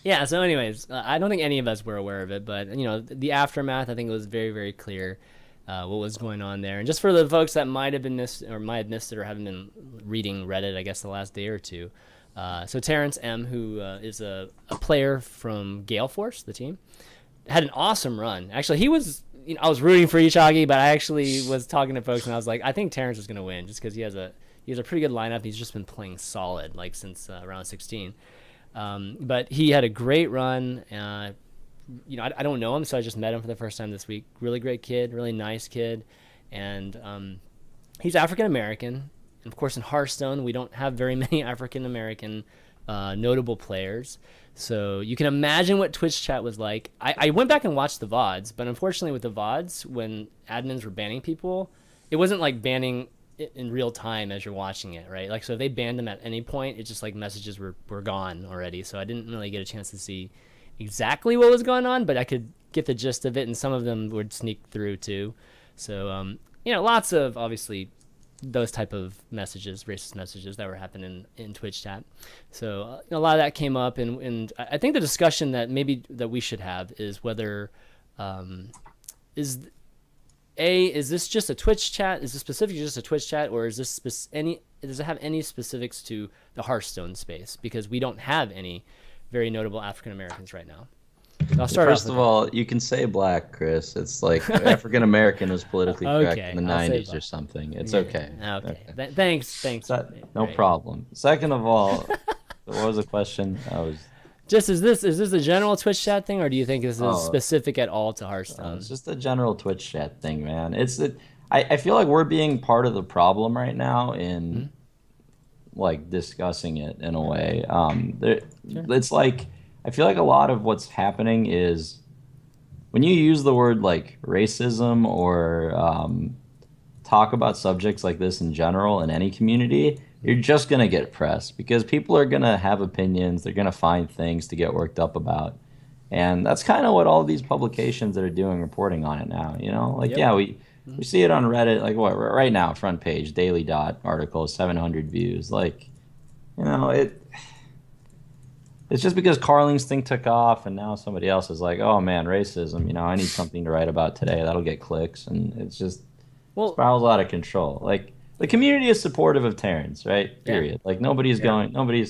Yeah, so anyways, I don't think any of us were aware of it, but, the aftermath, I think it was very, very clear what was going on there. And just for the folks that might have missed it or haven't been reading Reddit, I guess, the last day or two. So Terrence M., who is a player from Gale Force, the team, had an awesome run. Actually, he was, I was rooting for you, Chakki, but I actually was talking to folks, and I was like, I think Terrence is going to win just because he has a pretty good lineup. He's just been playing solid, like, since round 16. But he had a great run. I don't know him, so I just met him for the first time this week. Really great kid, really nice kid. And he's African-American. And, of course, in Hearthstone, we don't have very many African-American notable players. So you can imagine what Twitch chat was like. I went back and watched the VODs, but unfortunately with the VODs, when admins were banning people, it wasn't like banning in real time as you're watching it, right? Like, so if they banned them at any point, it's just like messages were gone already. So I didn't really get a chance to see exactly what was going on, but I could get the gist of it, and some of them would sneak through too. So, lots of, obviously, those type of messages, racist messages that were happening in Twitch chat. So a lot of that came up, and I think the discussion that maybe that we should have is whether is this just a Twitch chat? Is this specifically just a Twitch chat, or is this does it have any specifics to the Hearthstone space? Because we don't have any very notable African Americans right now. So I'll start First off of all, you can say black, Chris. It's like African American was politically correct Okay, in the I'll say 90s or black. something. It's Yeah, okay. Okay. Thanks. No Ray. problem. Second of all, what was the question? Just is this a general Twitch chat thing, or do you think this is specific at all to Hearthstone? It's just a general Twitch chat thing, man. I feel like we're being part of the problem right now in like discussing it in a way. It's like I feel like a lot of what's happening is when you use the word like racism or talk about subjects like this in general in any community, you're just going to get press because people are going to have opinions. They're going to find things to get worked up about. And that's kind of what all these publications that are doing reporting on it now, Like, yeah, we see it on Reddit, like what right now, front page, Daily Dot article, 700 views. Like, it's just because Carling's thing took off and now somebody else is like, oh man, racism, I need something to write about today. That'll get clicks. And it's just spirals out of control. Like, the community is supportive of Terrence, right? Period. Yeah. Like, nobody's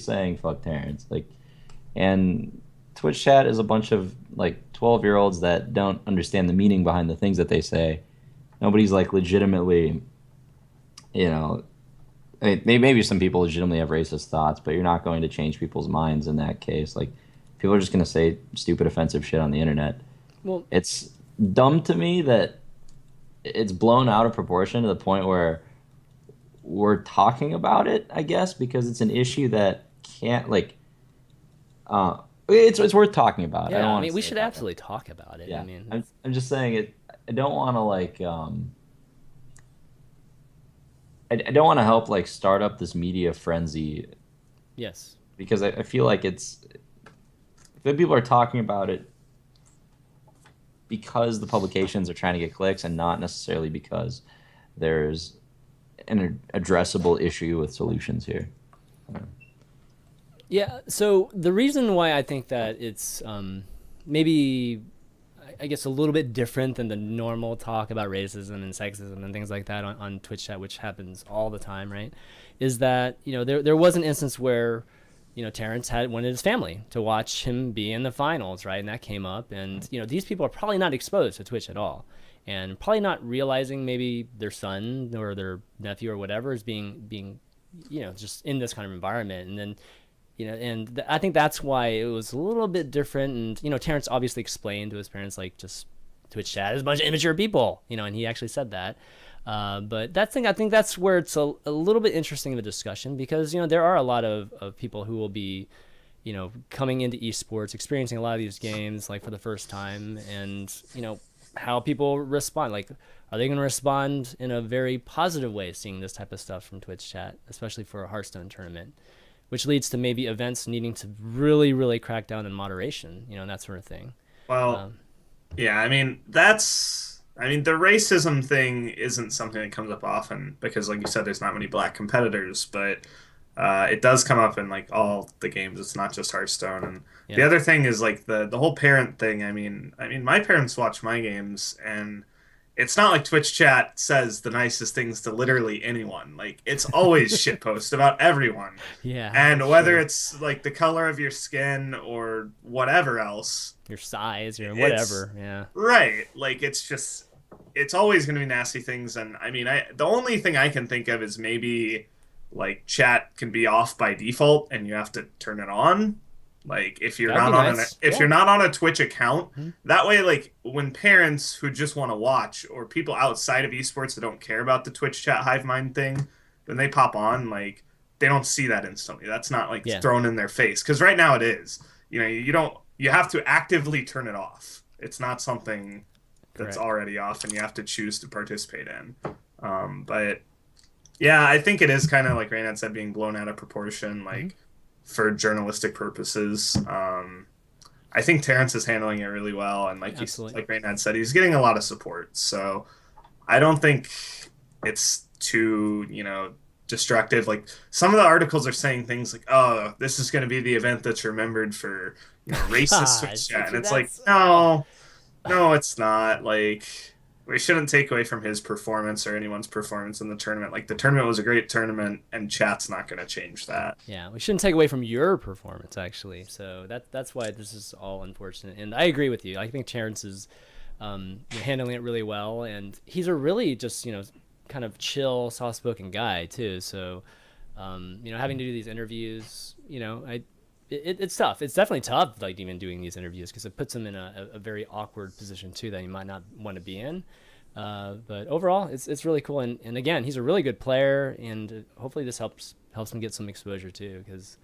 saying fuck Terrence. Like, and Twitch chat is a bunch of like 12-year-olds that don't understand the meaning behind the things that they say. nobody's like legitimately, you know, I mean, maybe some people legitimately have racist thoughts, but you're not going to change people's minds in that case. Like, people are just going to say stupid, offensive shit on the internet. Well, It's dumb to me that it's blown out of proportion to the point where we're talking about it, I guess, because it's an issue that can't, like, it's worth talking about. I yeah, don't I want mean, to we say should it that way. absolutely talk about it. I Yeah, mean, I'm just saying it. I don't want to like I don't want to help like start up this media frenzy yes. because I feel like it's if people are talking about it because the publications are trying to get clicks and not necessarily because there's an addressable issue with solutions here. Yeah, so the reason why I think that it's maybe, I guess, a little bit different than the normal talk about racism and sexism and things like that on Twitch chat, which happens all the time, right? Is that, there was an instance where, Terrence had wanted his family to watch him be in the finals, right? And that came up. And, these people are probably not exposed to Twitch at all. And probably not realizing maybe their son or their nephew or whatever is being just in this kind of environment. And then, I think that's why it was a little bit different. And, Terrence obviously explained to his parents, like, just Twitch chat is a bunch of immature people, and he actually said that. But I think that's where it's a little bit interesting of a discussion because, there are a lot of people who will be, coming into esports, experiencing a lot of these games, like, for the first time and, how people respond. Like, are they going to respond in a very positive way seeing this type of stuff from Twitch chat, especially for a Hearthstone tournament? Which leads to maybe events needing to really, really crack down in moderation, and that sort of thing. Well, yeah, the racism thing isn't something that comes up often because, like you said, there's not many black competitors, but it does come up in like all the games. It's not just Hearthstone. And the other thing is like the whole parent thing. I mean, my parents watch my games, and it's not like Twitch chat says the nicest things to literally anyone. Like, it's always shitpost about everyone. Yeah. And whether it's like the color of your skin or whatever else, your size or it's whatever. Yeah. right. Like, it's always going to be nasty things. And the only thing I can think of is maybe like chat can be off by default and you have to turn it on. Like, if you're That'd not be on nice. you're not on a Twitch account, that way, like, when parents who just want to watch or people outside of esports that don't care about the Twitch chat hive mind thing, when they pop on, like, they don't see that instantly. That's not like Yeah. thrown in their face because right now it is. You have to actively turn it off. It's not something that's Correct. already off and you have to choose to participate in. But yeah, I think it is kind of like Reynad said, being blown out of proportion. Like, for journalistic purposes. I think Terrence is handling it really well, and like Absolutely. like Reynad said, he's getting a lot of support. So I don't think it's too destructive. Like, some of the articles are saying things like, "Oh, this is going to be the event that's remembered for racist Twitch chat," and it's like, no, it's not. Like, we shouldn't take away from his performance or anyone's performance in the tournament. Like, the tournament was a great tournament, and chat's not going to change that. Yeah, we shouldn't take away from your performance, actually. So that's why this is all unfortunate. And I agree with you. I think Terrence is handling it really well, and he's a really just kind of chill, soft-spoken guy too. So having to do these interviews, it's tough. It's definitely tough, like, even doing these interviews because it puts him in a very awkward position too that he might not want to be in. But overall, it's really cool. And again, he's a really good player, and hopefully this helps him get some exposure too, because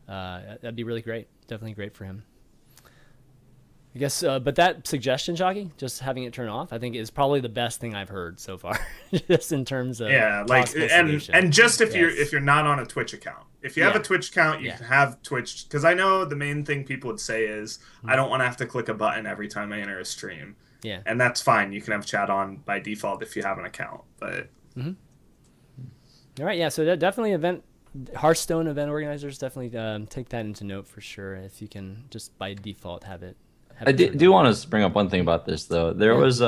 that'd be really great. Definitely great for him. I guess, but that suggestion, Chakki, just having it turn off, I think is probably the best thing I've heard so far, just in terms of possible solution. and just if you're not on a Twitch account. If you have a Twitch account, you can have Twitch, because I know the main thing people would say is, I don't want to have to click a button every time I enter a stream. Yeah. And that's fine. You can have chat on by default if you have an account. But all right, yeah. So that definitely Hearthstone event organizers definitely take that into note for sure. If you can just by default have it. I do want to bring up one thing about this though. There's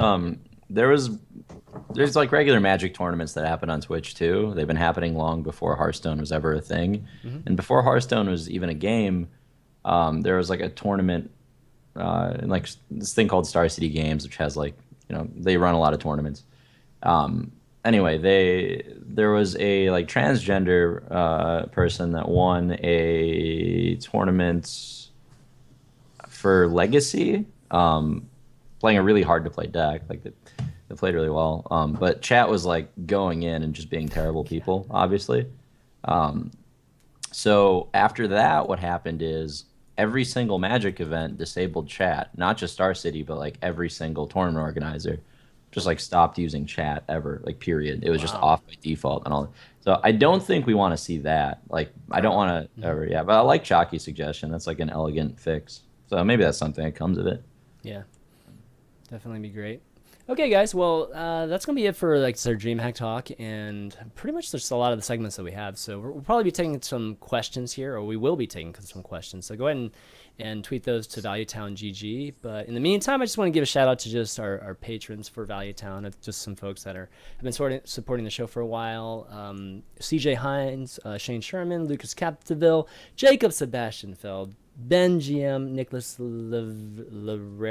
like regular Magic tournaments that happen on Twitch too. They've been happening long before Hearthstone was ever a thing, and before Hearthstone was even a game, there was like a tournament, and like this thing called Star City Games, which has like they run a lot of tournaments. Anyway, there was a like transgender person that won a tournament for Legacy, playing a really hard to play deck. Like they played really well. But chat was like going in and just being terrible people, obviously. So after that, what happened is every single Magic event disabled chat, not just Star City, but like every single tournament organizer just like stopped using chat ever, like period. It was just Wow. off by default and all. So I don't think we want to see that. Like I don't want to ever, yeah. But I like Chakki's suggestion. That's like an elegant fix. So maybe that's something that comes of it. Yeah, definitely be great. Okay, guys. Well, that's gonna be it for like our DreamHack talk, and pretty much just a lot of the segments that we have. So we'll probably be taking some questions here, or we will be taking some questions. So go ahead and tweet those to ValueTown GG. But in the meantime, I just want to give a shout out to just our patrons for ValueTown. Just some folks that have been supporting the show for a while. CJ Hines, Shane Sherman, Lucas Capdeville, Jacob Sebastian Feld, Ben GM, Nicholas Lerviera,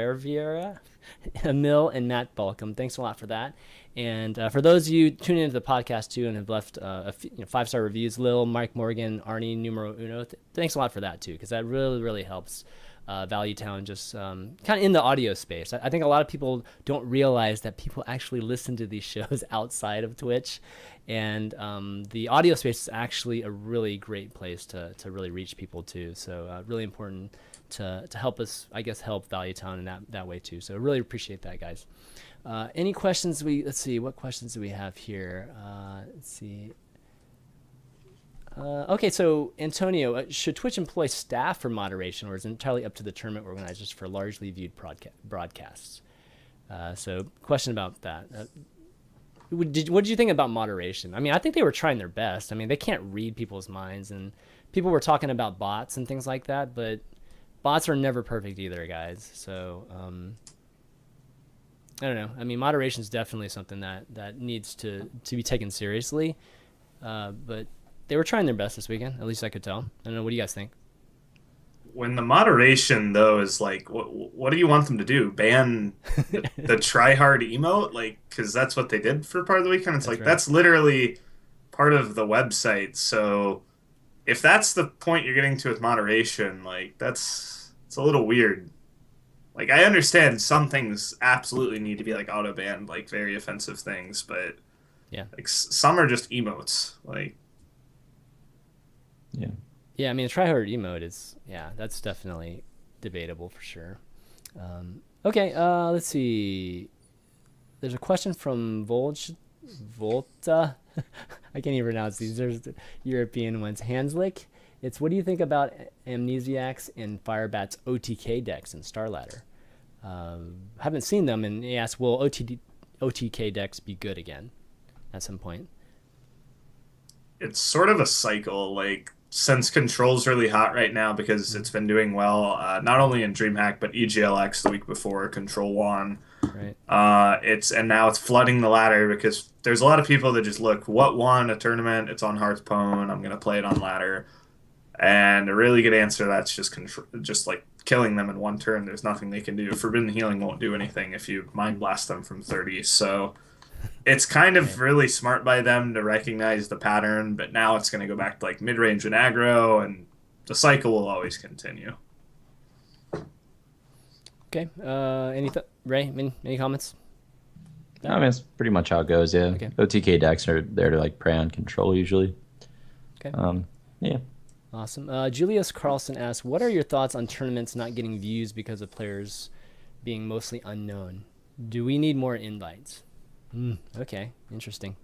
Emil, and Matt Balcom. Thanks a lot for that. And for those of you tuning into the podcast too and have left 5-star reviews, Lil, Mike Morgan, Arnie, Numero Uno, thanks a lot for that too, because that really, really helps ValueTown just kind of in the audio space. I think a lot of people don't realize that people actually listen to these shows outside of Twitch, and the audio space is actually a really great place to really reach people too. So really important to help us, I guess, help ValueTown in that way too. So really appreciate that, guys. Any questions? Let's see, what questions do we have here? Let's see. Okay, so Antonio, should Twitch employ staff for moderation, or is it entirely up to the tournament organizers for largely viewed broadcasts? So question about that. What did you think about moderation? I mean, I think they were trying their best. I mean, they can't read people's minds, and people were talking about bots and things like that, but bots are never perfect either, guys. So I don't know. I mean, moderation is definitely something that needs to be taken seriously, but they were trying their best this weekend. At least I could tell. I don't know. What do you guys think? When the moderation though is like, what do you want them to do? Ban the try hard emote? Like, because that's what they did for part of the weekend. It's That's like right. that's literally part of the website. So if that's the point you're getting to with moderation, like it's a little weird. Like I understand some things absolutely need to be like auto banned, like very offensive things, but Yeah. like some are just emotes. Like Yeah. Yeah, I mean, the tryhard emote is, that's definitely debatable for sure. Okay, let's see. There's a question from Volta. I can't even pronounce these. There's the European ones. Hanslick. It's, what do you think about Amnesiacs and Firebat's OTK decks in Starladder? Haven't seen them, and he asked, will OTK decks be good again at some point? it's sort of a cycle. Like since Control's really hot right now because it's been doing well, not only in DreamHack but EGLX the week before Control won. Right. And now it's flooding the ladder because there's a lot of people that just look what won a tournament. It's on Hearthstone. I'm gonna play it on ladder, and a really good answer to that's just like killing them in one turn. There's nothing they can do. Forbidden Healing won't do anything if you Mind Blast them from 30. So it's kind of really smart by them to recognize the pattern, but now it's going to go back to like mid-range and aggro, and the cycle will always continue. Okay. Ray, any comments? No, I mean, it's pretty much how it goes. Yeah. Okay. OTK decks are there to like prey on control usually. Okay. Yeah. Awesome. Julius Carlson asks, what are your thoughts on tournaments not getting views because of players being mostly unknown? Do we need more invites? Okay, interesting.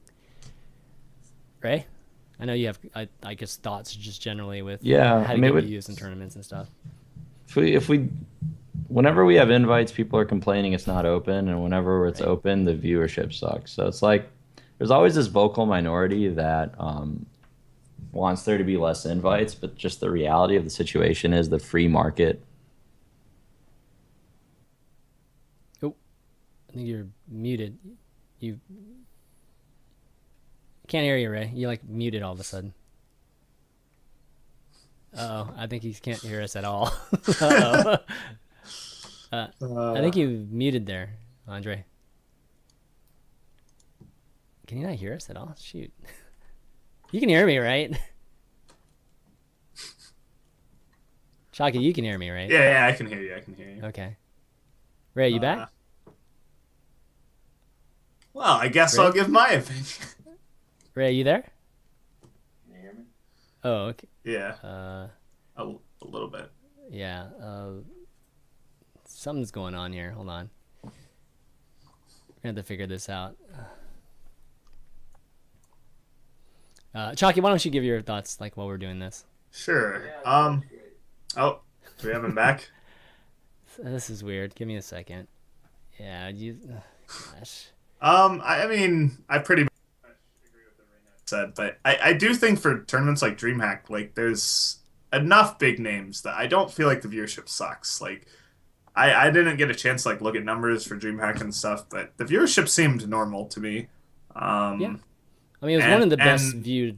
Ray, I know you have, I guess, thoughts just generally with Yeah, how I to mean, get views in tournaments and stuff. Whenever we have invites, people are complaining it's not open, and whenever it's open, the viewership sucks. So it's like there's always this vocal minority that wants there to be less invites, but just the reality of the situation is the free market. Oh, I think you're muted. You can't hear you, Ray. You like muted all of a sudden. Uh-oh, I think he can't hear us at all. Uh-oh. I think you muted there, Andre. Can you not hear us at all? Shoot. You can hear me, right? Chakki, you can hear me, right? Yeah, I can hear you. I can hear you. Okay. Ray, you back? Well, I guess Ray? I'll give my opinion. Ray, you there? Can you hear me? Oh, okay. Yeah, Uh, a little bit. yeah. Something's going on here. Hold on. We're gonna have to figure this out. Chakki, why don't you give your thoughts like while we're doing this? Sure. Oh, do we have him back? This is weird. Give me a second. Yeah, gosh. I mean, I pretty much agree with what Reynad said, but I do think for tournaments like DreamHack, like there's enough big names that I don't feel like the viewership sucks. Like, I didn't get a chance to like look at numbers for DreamHack and stuff, but the viewership seemed normal to me. Yeah. I mean, it was one of the best viewed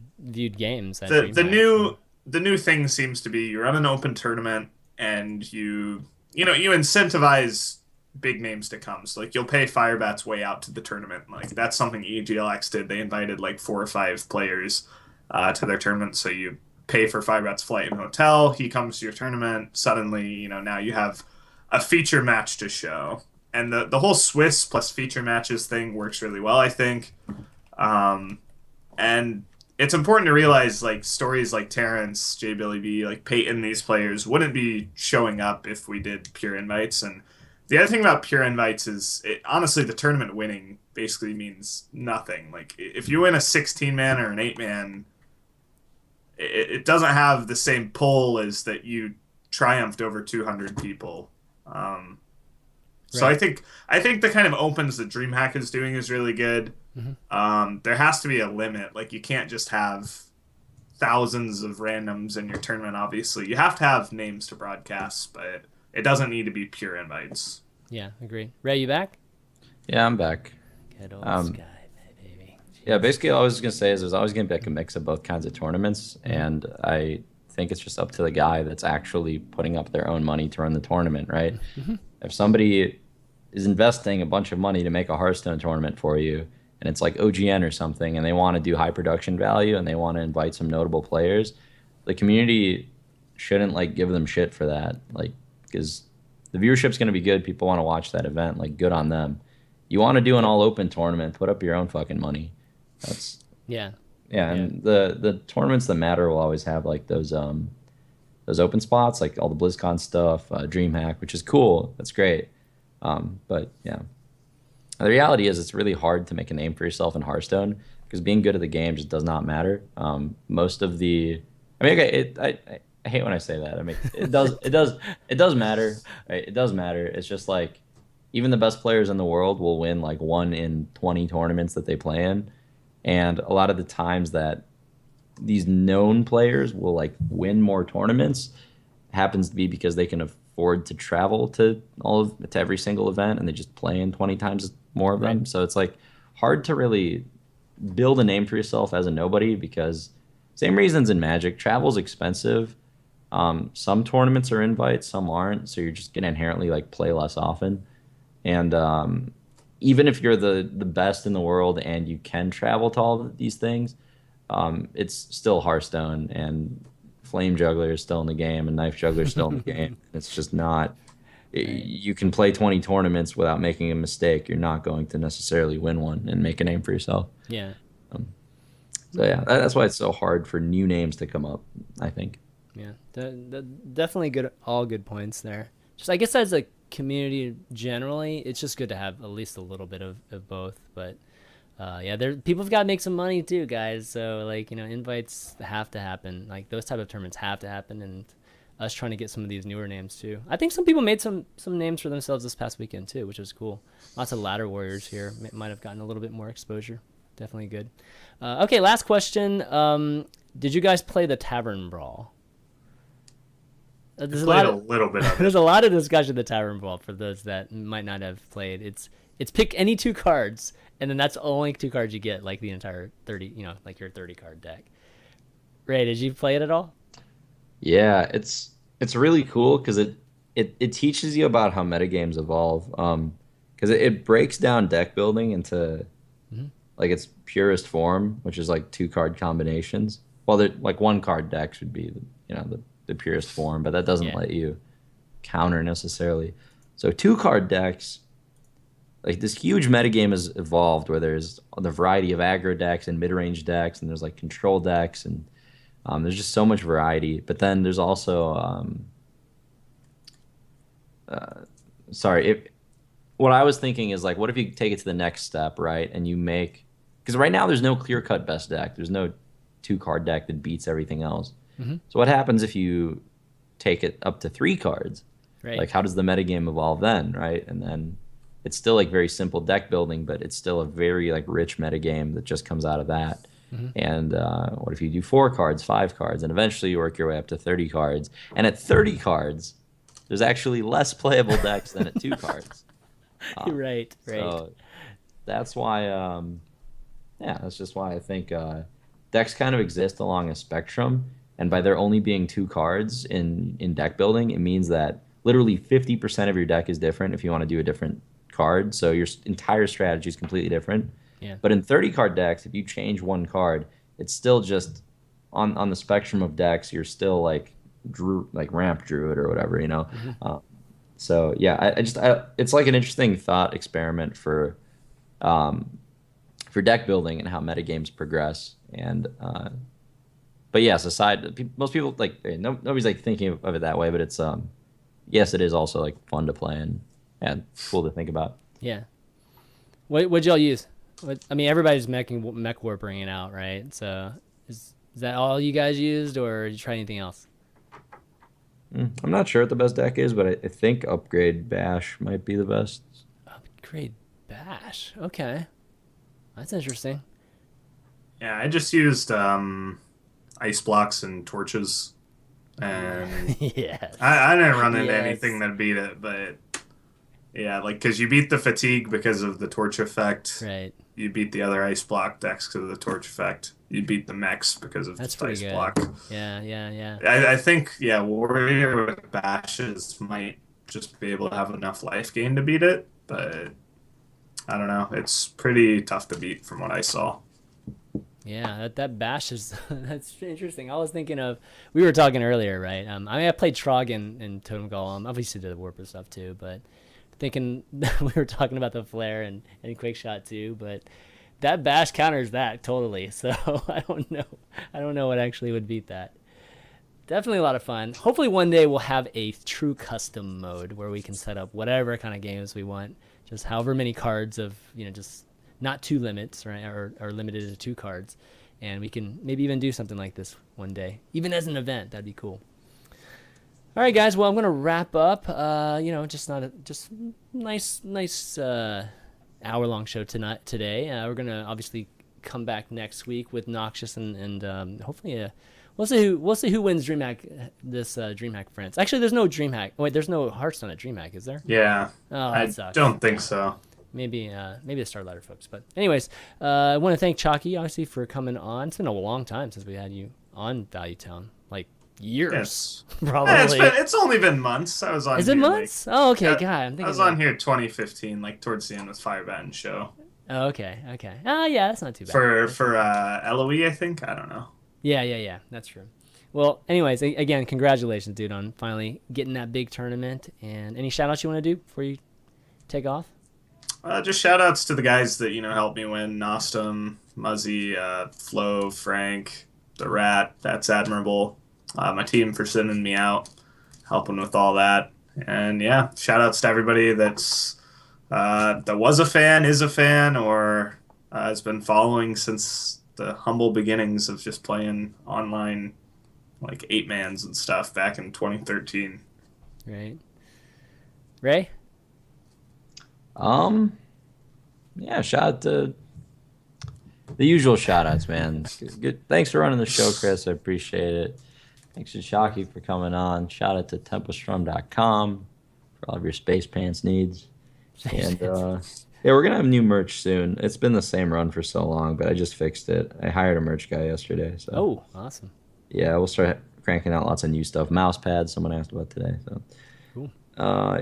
games. At The new thing seems to be you run an open tournament and you incentivize big names to come. So like you'll pay Firebats way out to the tournament. Like that's something EGLX did. They invited like 4 or 5 players to their tournament. So you pay for Firebats' flight and hotel. He comes to your tournament. Suddenly, now you have a feature match to show. And the whole Swiss plus feature matches thing works really well, I think. And it's important to realize like stories like Terrence, J. Billy B, like Peyton, these players wouldn't be showing up if we did pure invites. And the other thing about pure invites is honestly the tournament winning basically means nothing. Like if you win a 16-man or an 8-man, it doesn't have the same pull as that you triumphed over 200 people. So I think the kind of opens that DreamHack is doing is really good. Mm-hmm. There has to be a limit. Like you can't just have thousands of randoms in your tournament. Obviously, you have to have names to broadcast, but it doesn't need to be pure invites. Yeah, agreed. Ray, you back? Yeah, I'm back. Good old Sky, baby. Yeah, basically all I was gonna say is there's always gonna be like a mix of both kinds of tournaments, and I think it's just up to the guy that's actually putting up their own money to run the tournament, right? Mm-hmm. If somebody is investing a bunch of money to make a Hearthstone tournament for you, and it's like OGN or something, and they want to do high production value and they want to invite some notable players, the community shouldn't like give them shit for that, like because the viewership's going to be good. People want to watch that event, like good on them. You want to do an all open tournament, put up your own fucking money. That's yeah. And the tournaments that matter will always have like those open spots, like all the BlizzCon stuff, DreamHack, which is cool. That's great. But yeah, the reality is it's really hard to make a name for yourself in Hearthstone because being good at the game just does not matter. Most of the, I mean, okay, I hate when I say that. I mean, it does matter. Right? It does matter. It's just like even the best players in the world will win like 1 in 20 tournaments that they play in, and a lot of the times that these known players will like win more tournaments happens to be because they can afford to travel to every single event and they just play in 20 times more of them. Right. So it's like hard to really build a name for yourself as a nobody because same reasons in Magic, travel's expensive. Some tournaments are invites, some aren't, so you're just gonna inherently like play less often. And even if you're the best in the world and you can travel to all of these things, it's still Hearthstone, and Flame Juggler is still in the game, and Knife Juggler is still in the game. It's just not. You can play 20 tournaments without making a mistake. You're not going to necessarily win one and make a name for yourself. Yeah. So yeah, that's why it's so hard for new names to come up, I think. Yeah, definitely good. All good points there. Just I guess as a community generally, it's just good to have at least a little bit of both. But yeah, people have got to make some money too, guys. So like invites have to happen. Like those type of tournaments have to happen, and us trying to get some of these newer names too. I think some people made some names for themselves this past weekend too, which was cool. Lots of ladder warriors here might have gotten a little bit more exposure. Definitely good. Okay, last question. Did you guys play the Tavern Brawl? There's a little bit of it. There's a lot of discussion of the Tavern Brawl for those that might not have played. It's pick any 2 cards, and then that's the only 2 cards you get, like the entire 30, like your 30 card deck. Ray, did you play it at all? Yeah, it's really cool because it teaches you about how metagames evolve. Because it breaks down deck building into like its purest form, which is like 2 card combinations. Well, they're like 1 card decks would be the purest form, but that doesn't Yeah. let you counter necessarily. So 2 card decks, like this huge metagame has evolved where there's the variety of aggro decks and mid-range decks, and there's like control decks, and there's just so much variety. But then there's also sorry, if what I was thinking is like, what if you take it to the next step, right? And you make, because right now there's no clear-cut best deck. There's no 2 card deck that beats everything else. Mm-hmm. So what happens if you take it up to 3 cards? Right. Like, how does the metagame evolve then, right? And then it's still like very simple deck building, but it's still a very like rich metagame that just comes out of that. Mm-hmm. And what if you do 4 cards, 5 cards, and eventually you work your way up to 30 cards? And at 30 cards, there's actually less playable decks than at 2 cards. Right. So that's why, that's just why I think decks kind of exist along a spectrum. And by there only being 2 cards in deck building, it means that literally 50% of your deck is different if you want to do a different card. So your entire strategy is completely different. Yeah. But in 30 card decks, if you change 1 card, it's still just on the spectrum of decks, you're still like ramp druid or whatever, you know. Mm-hmm. So yeah, it's like an interesting thought experiment for deck building and how metagames progress. And but yes, most people like nobody's like thinking of it that way, but it's yes, it is also like fun to play and cool to think about. Yeah. What'd y'all use? I mean, everybody's mech warp bringing it out, right? So is that all you guys used, or did you try anything else? I'm not sure what the best deck is, but I think Upgrade Bash might be the best. Upgrade Bash. Okay. That's interesting. Yeah, I just used ice blocks and torches, and Yes. I didn't run into Yes. anything that beat it. But yeah, like because you beat the fatigue because of the torch effect. Right. You beat the other ice block decks because of the torch effect. You beat the mechs because of That's the pretty ice good. block. Yeah. I think Warrior with bashes might just be able to have enough life gain to beat it, but I don't know. It's pretty tough to beat from what I saw. Yeah, that bash is that's interesting. I was thinking of, we were talking earlier, right? I mean, I played Trog and Totem Golem. Obviously did the warp and stuff too, but thinking we were talking about the flare and quick shot too, but that bash counters that totally. So I don't know what actually would beat that. Definitely a lot of fun. Hopefully one day we'll have a true custom mode where we can set up whatever kind of games we want, just however many cards of, just not 2 limits, right? Or limited to 2 cards. And we can maybe even do something like this one day, even as an event. That'd be cool. All right, guys. Well, I'm gonna wrap up. Just nice hour-long show today. We're gonna obviously come back next week with Noxious and hopefully we'll see who wins DreamHack this DreamHack France. Actually, there's no DreamHack. Wait, there's no Hearthstone at DreamHack, is there? Yeah, Oh, I that sucks. don't think so. Maybe the Starlighter folks. But anyways, I want to thank Chakki obviously for coming on. It's been a long time since we had you on Value Town, like years, Yes. probably. Yeah, it's only been months. I was on. Is it here, months? Oh, okay, yeah, God, I'm thinking. I was on here 2015, like towards the end with Firebat show. Oh, okay. Oh, yeah, that's not too bad. For LOE, I think. I don't know. Yeah. That's true. Well, anyways, again, congratulations, dude, on finally getting that big tournament. And any shout outs you want to do before you take off? Just shout outs to the guys that helped me win: Nostum, Muzzy, Flo, Frank, the Rat. That's admirable. My team for sending me out, helping with all that. And yeah, shout outs to everybody that was a fan, is a fan, or has been following since the humble beginnings of just playing online, like 8-mans and stuff back in 2013. Right. Ray? Yeah, shout out to the usual shout outs, man. Good. Thanks for running the show, Chris. I appreciate it. Thanks to Chakki for coming on. Shout out to tempostrum.com for all of your Space Pants needs. And yeah, we're gonna have new merch soon. It's been the same run for so long, but I just fixed it. I hired a merch guy yesterday. So Oh, awesome. yeah, we'll start cranking out lots of new stuff. Mouse pads, someone asked about today. So Cool.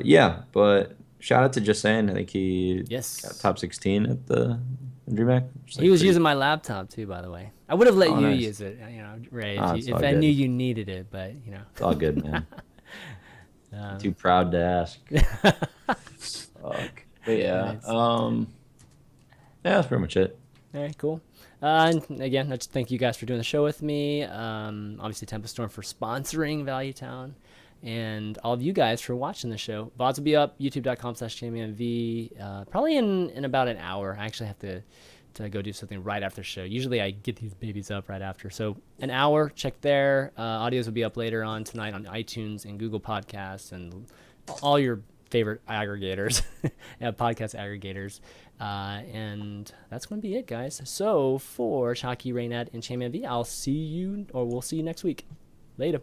yeah, but shout out to Just Saying. I think he Yes. got top 16 at the DreamHack. He was using my laptop too, by the way. I would have let you nice. use it, Ray, It's if all I good. knew you needed it. But It's all good, man. Too proud to ask. Fuck. But yeah. Nice. Yeah, that's pretty much it. All right, cool. And again, let's thank you guys for doing the show with me. Obviously, Tempest Storm for sponsoring Value Town, and all of you guys for watching the show. VODs will be up, youtube.com/ChanManV, probably in about an hour. I actually have to go do something right after the show. Usually I get these babies up right after. So an hour, check there. Audios will be up later on tonight on iTunes and Google Podcasts and all your favorite aggregators, podcast aggregators. And that's going to be it, guys. So for Chakki, Reynad, and ChanManV, we'll see you next week. Later.